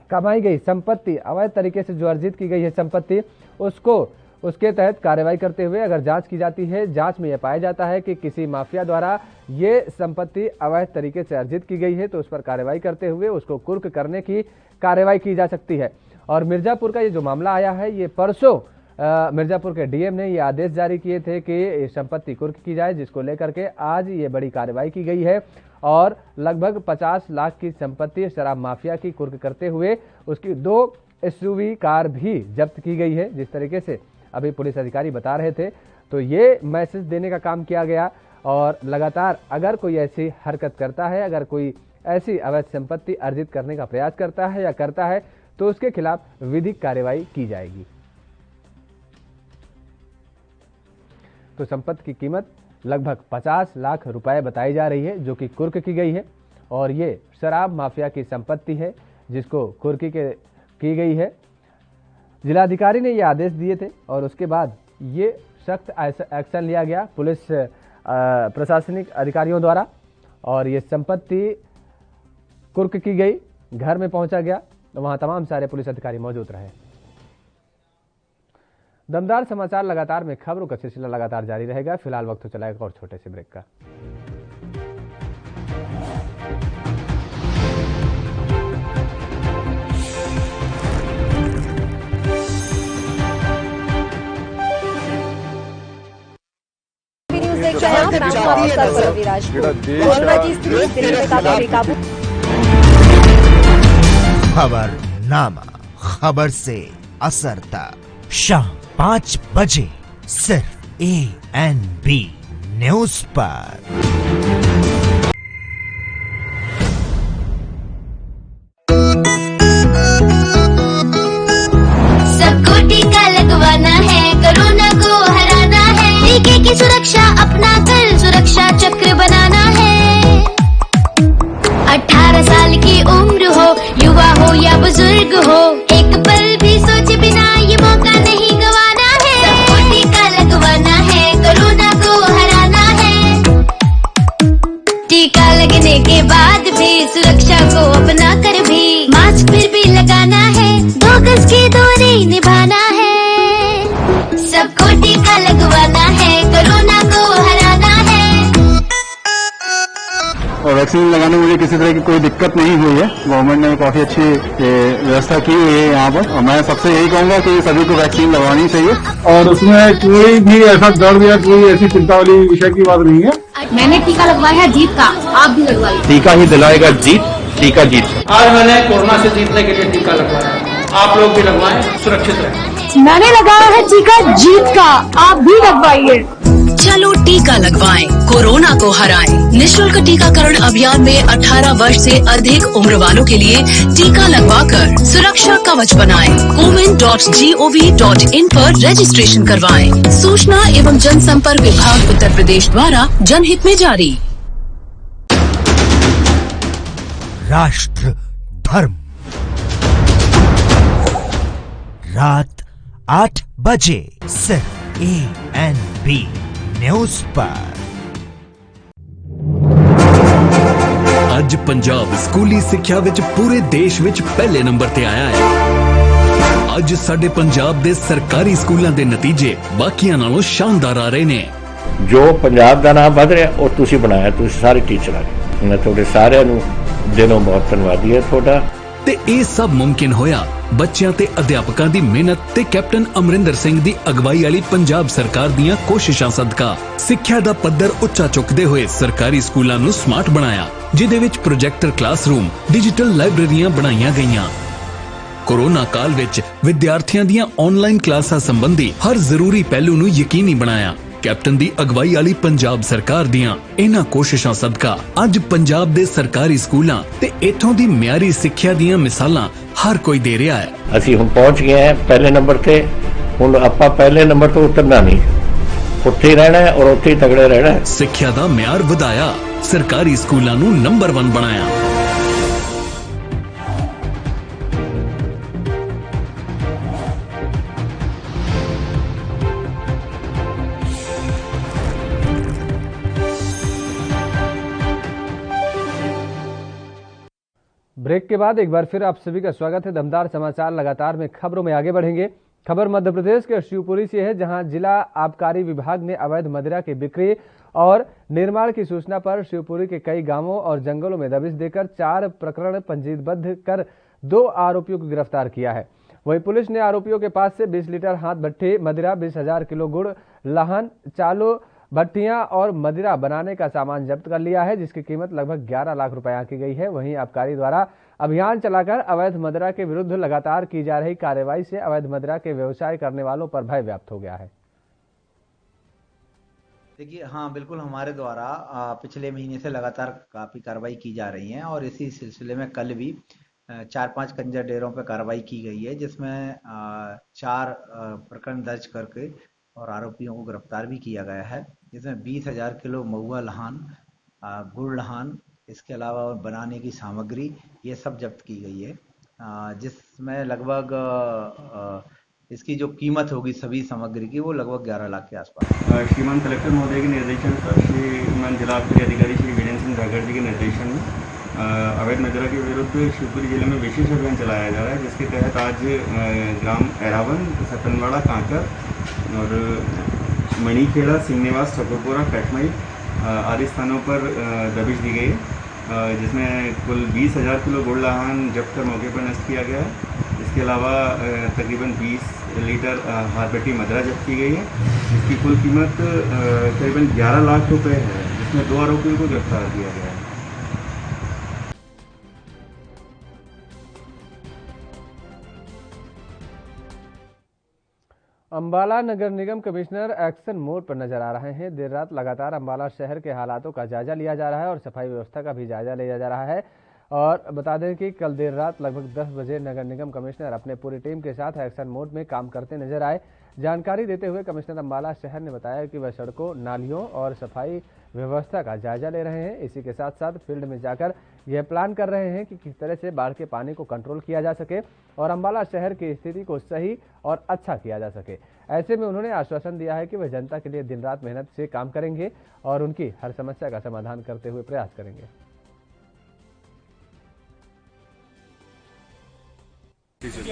कमाई गई संपत्ति, अवैध तरीके से जो अर्जित की गई है संपत्ति, उसके तहत कार्रवाई करते हुए अगर जांच की जाती है, जांच में यह पाया जाता है कि किसी माफिया द्वारा ये संपत्ति अवैध तरीके से अर्जित की गई है तो उस पर कार्रवाई करते हुए उसको कुर्क करने की कार्रवाई की जा सकती है। और मिर्जापुर का ये जो मामला आया है, ये परसों मिर्जापुर के DM ने ये आदेश जारी किए थे कि संपत्ति कुर्क की जाए, जिसको लेकर के आज ये बड़ी कार्रवाई की गई है और लगभग 50 लाख की संपत्ति शराब माफिया की कुर्क करते हुए उसकी 2 SUV कार भी जब्त की गई है। जिस तरीके से अभी पुलिस अधिकारी बता रहे थे, तो ये मैसेज देने का काम किया गया और लगातार अगर कोई ऐसी हरकत करता है, अगर कोई ऐसी अवैध संपत्ति अर्जित करने का प्रयास करता है या करता है तो उसके खिलाफ विधिक कार्रवाई की जाएगी। तो संपत्ति की कीमत लगभग 50 लाख रुपए बताई जा रही है, जो कि कुर्क की गई है, और ये शराब माफिया की संपत्ति है जिसको कुर्की की गई है। जिलाधिकारी ने ये आदेश दिए थे और उसके बाद ये सख्त एक्शन लिया गया पुलिस प्रशासनिक अधिकारियों द्वारा, और ये संपत्ति कुर्क की गई, घर में पहुंचा गया, तो वहां तमाम सारे पुलिस अधिकारी मौजूद रहे। दमदार समाचार लगातार में खबरों का सिलसिला लगातार जारी रहेगा। फिलहाल वक्त हो चला एक और छोटे से ब्रेक का। तनाव काफी स्तर पर विराजमान। कोरोना की स्थिति दिल्ली में काफी बेकाबू। खबरनामा, खबर से असर तक, शाम 5 बजे सिर्फ ANB न्यूज पर। सबको टीका लगवाना है, कोरोना को हराना है। टीके की सुरक्षा अपना कर सुरक्षा चक्र बनाना है। 18 साल की उम्र हो, युवा हो या बुजुर्ग हो, एक पल भी सोचे बिना ये मौका नहीं गवाना है। सबको टीका लगवाना है, कोरोना को हराना है। टीका लगने के बाद भी सुरक्षा को अपना कर भी मास्क फिर भी लगाना है, 2 गज की दूरी निभाना है। सबको टीका लगवाना है, कोरोना को हराना है। और वैक्सीन लगाने में मुझे किसी तरह की कोई दिक्कत नहीं हुई है। गवर्नमेंट ने काफी अच्छी व्यवस्था की हुई है यहाँ पर, और मैं सबसे यही कहूंगा कि सभी को वैक्सीन लगवानी चाहिए। और उसमें कोई भी ऐसा दर्द या कोई ऐसी चिंता वाली विषय की बात नहीं है। मैंने टीका लगवाया है जीत का, आप भी लगवाइए। टीका ही दिलाएगा जीत, टीका जीत। आज मैंने कोरोना से जीतने के लिए टीका लगवाया, आप लोग भी लगवाएं, सुरक्षित रहें। मैंने लगाया है टीका जीत का, आप भी लगवाइए। चलो टीका लगवाएं, कोरोना को हराएं। निःशुल्क टीकाकरण अभियान में 18 वर्ष से अधिक उम्र वालों के लिए टीका लगवाकर सुरक्षा कवच बनाएं। cowin.gov.in पर रजिस्ट्रेशन करवाएं। सूचना एवं जनसंपर्क विभाग उत्तर प्रदेश द्वारा जनहित में जारी। राष्ट्र धर्म, रात 8 बजे सिर्फ ANB न्यूज पर। ਅੱਜ ਪੰਜਾਬ ਸਕੂਲੀ ਸਿੱਖਿਆ ਵਿੱਚ ਪੂਰੇ ਦੇਸ਼ ਵਿੱਚ ਪਹਿਲੇ ਨੰਬਰ ਤੇ ਆਇਆ ਹੈ। ਅੱਜ ਸਾਡੇ ਪੰਜਾਬ ਦੇ ਸਰਕਾਰੀ ਸਕੂਲਾਂ ਦੇ ਨਤੀਜੇ ਬਾਕੀਆਂ ਨਾਲੋਂ ਸ਼ਾਨਦਾਰ ਆ ਰਹੇ ਨੇ। ਜੋ ਪੰਜਾਬ ਦਾ ਨਾਮ ਵਧ ਰਿਹਾ ਉਹ ਤੁਸੀਂ ਬਣਾਇਆ, ਤੁਸੀਂ ਸਾਰੇ ਟੀਚਰਾਂ ਨੇ। ਮੈਂ ਤੁਹਾਡੇ ਸਾਰਿਆਂ ਨੂੰ ਦਿਲੋਂ ਬਹੁਤ ਧੰਨਵਾਦੀ ਹਾਂ ਤੁਹਾਡਾ। ਤੇ ਇਹ ਸਭ ਮੁਮਕਿਨ ਹੋਇਆ ਬੱਚਿਆਂ ਤੇ ਅਧਿਆਪਕਾਂ ਦੀ ਮਿਹਨਤ ਤੇ ਕੈਪਟਨ ਅਮਰਿੰਦਰ ਸਿੰਘ ਦੀ ਅਗਵਾਈ ਵਾਲੀ ਪੰਜਾਬ ਸਰਕਾਰ ਦੀਆਂ ਕੋਸ਼ਿਸ਼ਾਂ ਸਦਕਾ। ਸਿੱਖਿਆ ਦਾ ਪੱਧਰ ਉੱਚਾ ਚੁੱਕਦੇ ਹੋਏ ਸਰਕਾਰੀ ਸਕੂਲਾਂ ਨੂੰ ਸਮਾਰਟ ਬਣਾਇਆ, ਜਿਹਦੇ ਵਿੱਚ ਪ੍ਰੋਜੈਕਟਰ ਕਲਾਸਰੂਮ, ਡਿਜੀਟਲ ਲਾਇਬ੍ਰੇਰੀਆਂ ਬਣਾਈਆਂ ਗਈਆਂ। ਕੋਰੋਨਾ ਕਾਲ ਵਿੱਚ ਵਿਦਿਆਰਥੀਆਂ ਦੀਆਂ ਆਨਲਾਈਨ ਕਲਾਸਾਂ ਸੰਬੰਧੀ ਹਰ ਜ਼ਰੂਰੀ ਪਹਿਲੂ ਨੂੰ ਯਕੀਨੀ ਬਣਾਇਆ। ਕੈਪਟਨ ਦੀ ਅਗਵਾਈ ਵਾਲੀ ਪੰਜਾਬ ਸਰਕਾਰ ਦੀਆਂ ਇਹਨਾਂ ਕੋਸ਼ਿਸ਼ਾਂ ਸਦਕਾ ਅੱਜ ਪੰਜਾਬ ਦੇ ਸਰਕਾਰੀ ਸਕੂਲਾਂ ਤੇ ਇੱਥੋਂ ਦੀ ਮਿਆਰੀ ਸਿੱਖਿਆ ਦੀਆਂ ਮਿਸਾਲਾਂ ਹਰ ਕੋਈ ਦੇ ਰਿਹਾ ਹੈ। ਅਸੀਂ ਹੁਣ ਪਹੁੰਚ ਗਏ ਹਾਂ ਪਹਿਲੇ ਨੰਬਰ ਤੇ। ਹੁਣ ਆਪਾਂ ਪਹਿਲੇ ਨੰਬਰ ਤੋਂ ਉਤਰਨਾ ਨਹੀਂ, ਉੱਥੇ ਹੀ ਰਹਿਣਾ ਹੈ ਔਰ ਉੱਥੇ ਹੀ ਤਗੜੇ ਰਹਿਣਾ ਹੈ। ਸਿੱਖਿਆ ਦਾ ਮਿਆਰ ਵਧਾਇਆ, ਸਰਕਾਰੀ ਸਕੂਲਾਂ ਨੂੰ ਨੰਬਰ 1 ਬਣਾਇਆ। ब्रेक के बाद एक बार फिर आप सभी का स्वागत है। दमदार समाचार लगातार में खबरों में आगे बढ़ेंगे। खबर मध्य प्रदेश के शिवपुरी से है, जहां जिला आबकारी विभाग ने अवैध मदिरा की बिक्री और निर्माण की सूचना पर शिवपुरी के कई गांवों और जंगलों में दबिश देकर 4 प्रकरण पंजीबद्ध कर 2 आरोपियों को गिरफ्तार किया है। वहीं पुलिस ने आरोपियों के पास से 20 लीटर हाथ भट्टी मदिरा, 20,000 किलो गुड़, लाहन, चालू भट्टियां और मदिरा बनाने का सामान जब्त कर लिया है, जिसकी कीमत लगभग 11 लाख रुपए आंकी गई है। वहीं आबकारी द्वारा अभियान चलाकर अवैध मदिरा के विरुद्ध लगातार की जा रही कार्रवाई से अवैध मदिरा के व्यवसाय करने वालों पर भय व्याप्त हो गया है। देखिए, हाँ बिल्कुल, हमारे द्वारा पिछले महीने से लगातार काफ़ी कार्रवाई की जा रही है और इसी सिलसिले में कल भी 4-5 कंजर डेरों पर कार्रवाई की गई है, जिसमें 4 प्रकरण दर्ज करके और आरोपियों को गिरफ्तार भी किया गया है, जिसमें 20,000 किलो महुआ लहान, गुड़ लहान, इसके अलावा बनाने की सामग्री, ये सब जब्त की गई है, जिसमें लगभग इसकी जो कीमत होगी सभी सामग्री की वो लगभग 11 लाख के आसपास। श्रीमान कलेक्टर महोदय के निर्देशन पर श्रीमान जिला आबकारी अधिकारी श्री वीरेंद्र सिंह रागर जी के निर्देशन में अवैध मदिरा के विरुद्ध शिवपुरी जिले में विशेष अभियान चलाया जा रहा है, जिसके तहत आज ग्राम एरावन, सतनवाड़ा, कांकर और मणिखेड़ा, सिंहनिवास, ठाकुरपुरा, कैटमई आदि स्थानों पर दबिश दी गई, जिसमें कुल 20,000 किलो गुड़ लाहन जब्त कर मौके पर नष्ट किया गया है। इसके अलावा तकरीबन 20 लीटर हार्बेटी मदरा जब्त की गई है, जिसकी कुल कीमत करीबन 11 लाख रुपए है, जिसमें 2 आरोपियों को गिरफ्तार किया गया है। अंबाला नगर निगम कमिश्नर एक्शन मोड पर नजर आ रहे हैं। देर रात लगातार अंबाला शहर के हालातों का जायजा लिया जा रहा है और सफाई व्यवस्था का भी जायजा लिया जा रहा है। और बता दें कि कल देर रात लगभग 10 बजे नगर निगम कमिश्नर अपने पूरी टीम के साथ एक्शन मोड में काम करते नजर आए। जानकारी देते हुए कमिश्नर अंबाला शहर ने बताया कि वह सड़कों, नालियों और सफाई व्यवस्था का जायजा ले रहे हैं। इसी के साथ साथ फील्ड में जाकर यह प्लान कर रहे हैं कि किस तरह से बाढ़ के पानी को कंट्रोल किया जा सके और अंबाला शहर की स्थिति को सही और अच्छा किया जा सके। ऐसे में उन्होंने आश्वासन दिया है कि वह जनता के लिए दिन रात मेहनत से काम करेंगे और उनकी हर समस्या का समाधान करते हुए प्रयास करेंगे।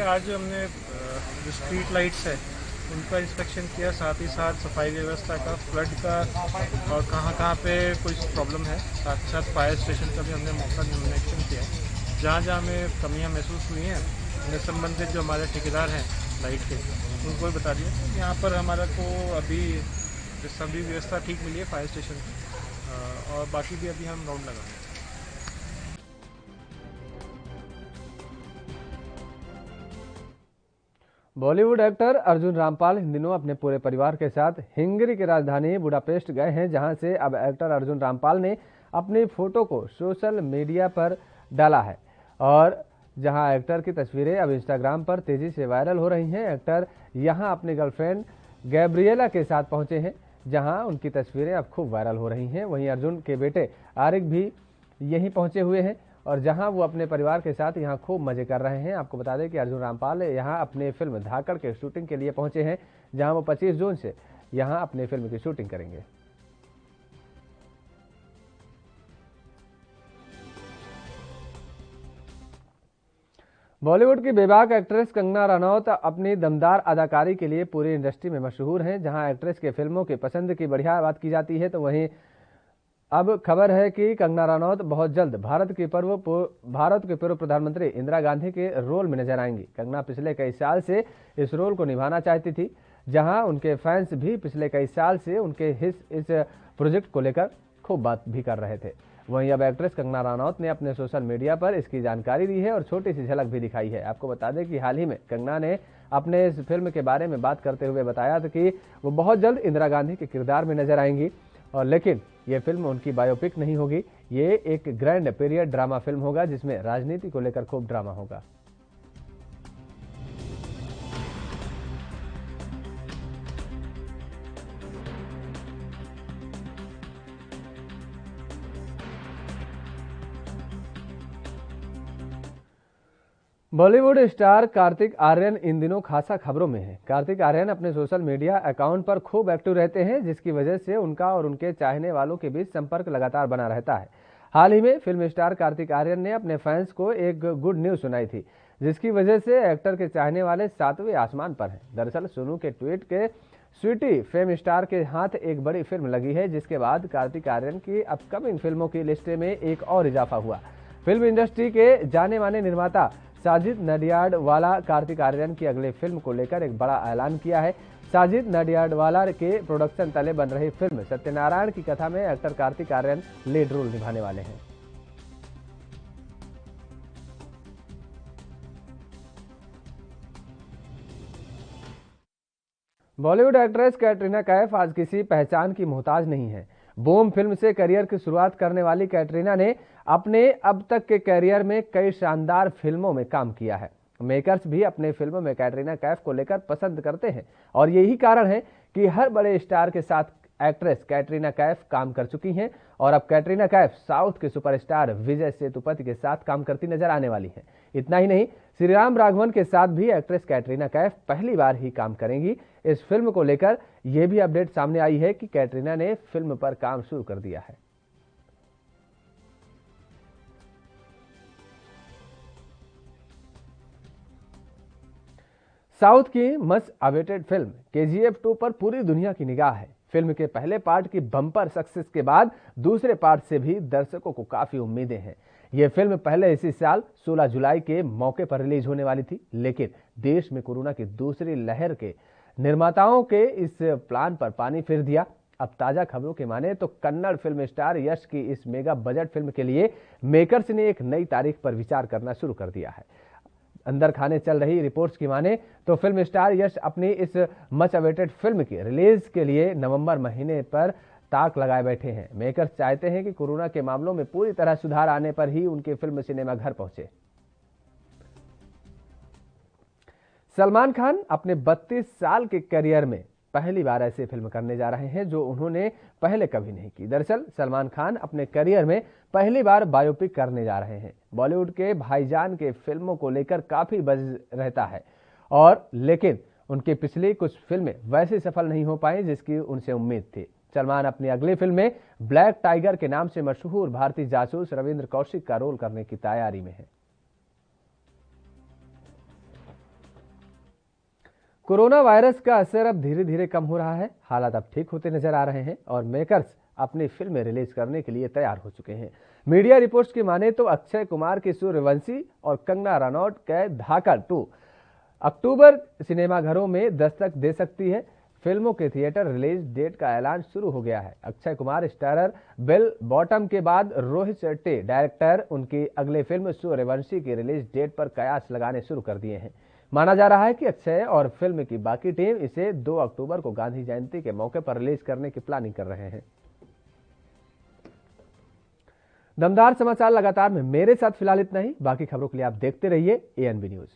आज हमने जो स्ट्रीट लाइट्स है उनका इंस्पेक्शन किया, साथ ही साथ सफाई व्यवस्था का, फ्लड का और कहाँ पे कोई प्रॉब्लम है, साथ ही साथ फायर स्टेशन का भी हमने मौका निरीक्षण किया। जहाँ हमें कमियाँ महसूस हुई हैं उन्हें संबंधित जो हमारे ठेकेदार हैं लाइट के, उनको भी बता दिया। यहाँ पर हमारा को अभी सभी व्यवस्था ठीक मिली है फायर स्टेशन की, और बाकी भी अभी हम राउंड लगाएंगे। बॉलीवुड एक्टर अर्जुन रामपाल इन दिनों अपने पूरे परिवार के साथ हंगरी की राजधानी बुडापेस्ट गए हैं, जहां से अब एक्टर अर्जुन रामपाल ने अपनी फोटो को सोशल मीडिया पर डाला है और जहां एक्टर की तस्वीरें अब इंस्टाग्राम पर तेजी से वायरल हो रही हैं। एक्टर यहां अपनी गर्लफ्रेंड गैब्रिएला के साथ पहुंचे हैं, जहां उनकी तस्वीरें अब खूब वायरल हो रही हैं। वहीं अर्जुन के बेटे आरिक भी यहीं पहुंचे हुए हैं और जहां वो अपने परिवार के साथ यहां खूब मजे कर रहे हैं। आपको बता दें कि अर्जुन रामपाल यहां अपने फिल्म धाकड़ के शूटिंग के लिए पहुंचे हैं, जहां वो 25 जून से यहां अपने फिल्म की शूटिंग करेंगे। बॉलीवुड की बेबाक एक्ट्रेस कंगना रनौत अपनी दमदार अदाकारी के लिए पूरी इंडस्ट्री में मशहूर हैं। जहां एक्ट्रेस के फिल्मों की पसंद की बढ़िया बात की जाती है, तो वहीं अब खबर है कि कंगना रनौत बहुत जल्द भारत के पूर्व प्रधानमंत्री इंदिरा गांधी के रोल में नजर आएंगी। कंगना पिछले कई साल से इस रोल को निभाना चाहती थी, जहां उनके फैंस भी पिछले कई साल से उनके इस प्रोजेक्ट को लेकर खूब बात भी कर रहे थे। वहीं अब एक्ट्रेस कंगना रनौत ने अपने सोशल मीडिया पर इसकी जानकारी दी है और छोटी सी झलक भी दिखाई है। आपको बता दें कि हाल ही में कंगना ने अपने इस फिल्म के बारे में बात करते हुए बताया था कि वो बहुत जल्द इंदिरा गांधी के किरदार में नजर आएंगी, और लेकिन ये फिल्म उनकी बायोपिक नहीं होगी, ये एक ग्रैंड पीरियड ड्रामा फिल्म होगा जिसमें राजनीति को लेकर खूब ड्रामा होगा। बॉलीवुड स्टार कार्तिक आर्यन इन दिनों खासा खबरों में है। कार्तिक आर्यन अपने सोशल मीडिया अकाउंट पर खूब एक्टिव रहते हैं, जिसकी वजह से उनका और उनके चाहने वालों के बीच संपर्क लगातार बना रहता है। हाल ही में फिल्म स्टार कार्तिक आर्यन ने अपने फैंस को एक गुड न्यूज सुनाई थी, जिसकी वजह से एक्टर के चाहने वाले 7वें आसमान पर हैं। दरअसल सोनू के ट्वीट के स्वीटी फेम स्टार के हाथ एक बड़ी फिल्म लगी है, जिसके बाद कार्तिक आर्यन की अपकमिंग फिल्मों की लिस्ट में एक और इजाफा हुआ। फिल्म इंडस्ट्री के जाने माने निर्माता साजिद नडियाडवाला कार्तिक आर्यन की अगली फिल्म को लेकर एक बड़ा ऐलान किया है। साजिद नडियाडवाला के प्रोडक्शन तले बन रही फिल्म सत्यनारायण की कथा में actor Kartik Aaryan lead role निभाने वाले हैं। बॉलीवुड एक्ट्रेस कैटरीना कैफ आज किसी पहचान की मोहताज नहीं है। बूम फिल्म से करियर की शुरुआत करने वाली कैटरीना ने अपने अब तक के करियर में कई शानदार फिल्मों में काम किया है। मेकर्स भी अपने फिल्मों में कैटरीना कैफ को लेकर पसंद करते हैं और यही कारण है कि हर बड़े स्टार के साथ एक्ट्रेस कैटरीना कैफ काम कर चुकी हैं और अब कैटरीना कैफ साउथ के सुपरस्टार विजय सेतुपति के साथ काम करती नजर आने वाली हैं। इतना ही नहीं, श्रीराम राघवन के साथ भी एक्ट्रेस कैटरीना कैफ पहली बार ही काम करेंगी। इस फिल्म को लेकर यह भी अपडेट सामने आई है कि कैटरीना ने फिल्म पर काम शुरू कर दिया है। साउथ की मस्ट अवेटेड फिल्म KGF 2 पर पूरी दुनिया की निगाह है। फिल्म के पहले पार्ट की बम्पर सक्सेस के बाद दूसरे पार्ट से भी दर्शकों को काफी उम्मीदें हैं। यह फिल्म पहले इसी साल 16 जुलाई के मौके पर रिलीज होने वाली थी, लेकिन देश में कोरोना की दूसरी लहर के निर्माताओं के इस प्लान पर पानी फिर दिया। अब ताजा खबरों के माने तो कन्नड़ फिल्म स्टार यश की इस मेगा बजट फिल्म के लिए मेकर्स ने एक नई तारीख पर विचार करना शुरू कर दिया है। अंदर खाने चल रही रिपोर्ट्स की माने तो फिल्म स्टार यश अपनी इस मच अवेटेड फिल्म की रिलीज के लिए नवंबर महीने पर ताक लगाए बैठे हैं। मेकर्स चाहते हैं कि कोरोना के मामलों में पूरी तरह सुधार आने पर ही उनकी फिल्म सिनेमा घर पहुंचे। सलमान खान अपने 32 साल के करियर में पहली बार ऐसी फिल्म करने जा रहे हैं जो उन्होंने पहले कभी नहीं की। दरअसल सलमान खान अपने करियर में पहली बार बायोपिक करने जा रहे हैं। बॉलीवुड के भाईजान के फिल्मों को लेकर काफी बज़ रहता है और लेकिन उनकी पिछली कुछ फिल्में वैसे सफल नहीं हो पाई जिसकी उनसे उम्मीद थी। सलमान अपनी अगली फिल्म में ब्लैक टाइगर के नाम से मशहूर भारतीय जासूस रविंद्र कौशिक का रोल करने की तैयारी में है। कोरोना वायरस का असर अब धीरे धीरे कम हो रहा है। हालात अब ठीक होते नजर आ रहे हैं और मेकर्स अपनी फिल्में रिलीज करने के लिए तैयार हो चुके हैं। मीडिया रिपोर्ट्स की माने तो अक्षय कुमार की सूर्यवंशी और कंगना रनौत के धाकड़ 2 अक्टूबर सिनेमाघरों में दस्तक दे सकती है। फिल्मों के थिएटर रिलीज डेट का ऐलान शुरू हो गया है। Akshay Kumar starrer bill bottom के बाद रोहित शेट्टी डायरेक्टर उनकी अगली फिल्म सूर्यवंशी की रिलीज डेट पर कयास लगाने शुरू कर दिए हैं। माना जा रहा है कि अक्षय और फिल्म की बाकी टीम इसे 2 अक्टूबर को गांधी जयंती के मौके पर रिलीज करने की प्लानिंग कर रहे हैं। दमदार समाचार लगातार में मेरे साथ फिलहाल इतना ही। बाकी खबरों के लिए आप देखते रहिए ANB न्यूज।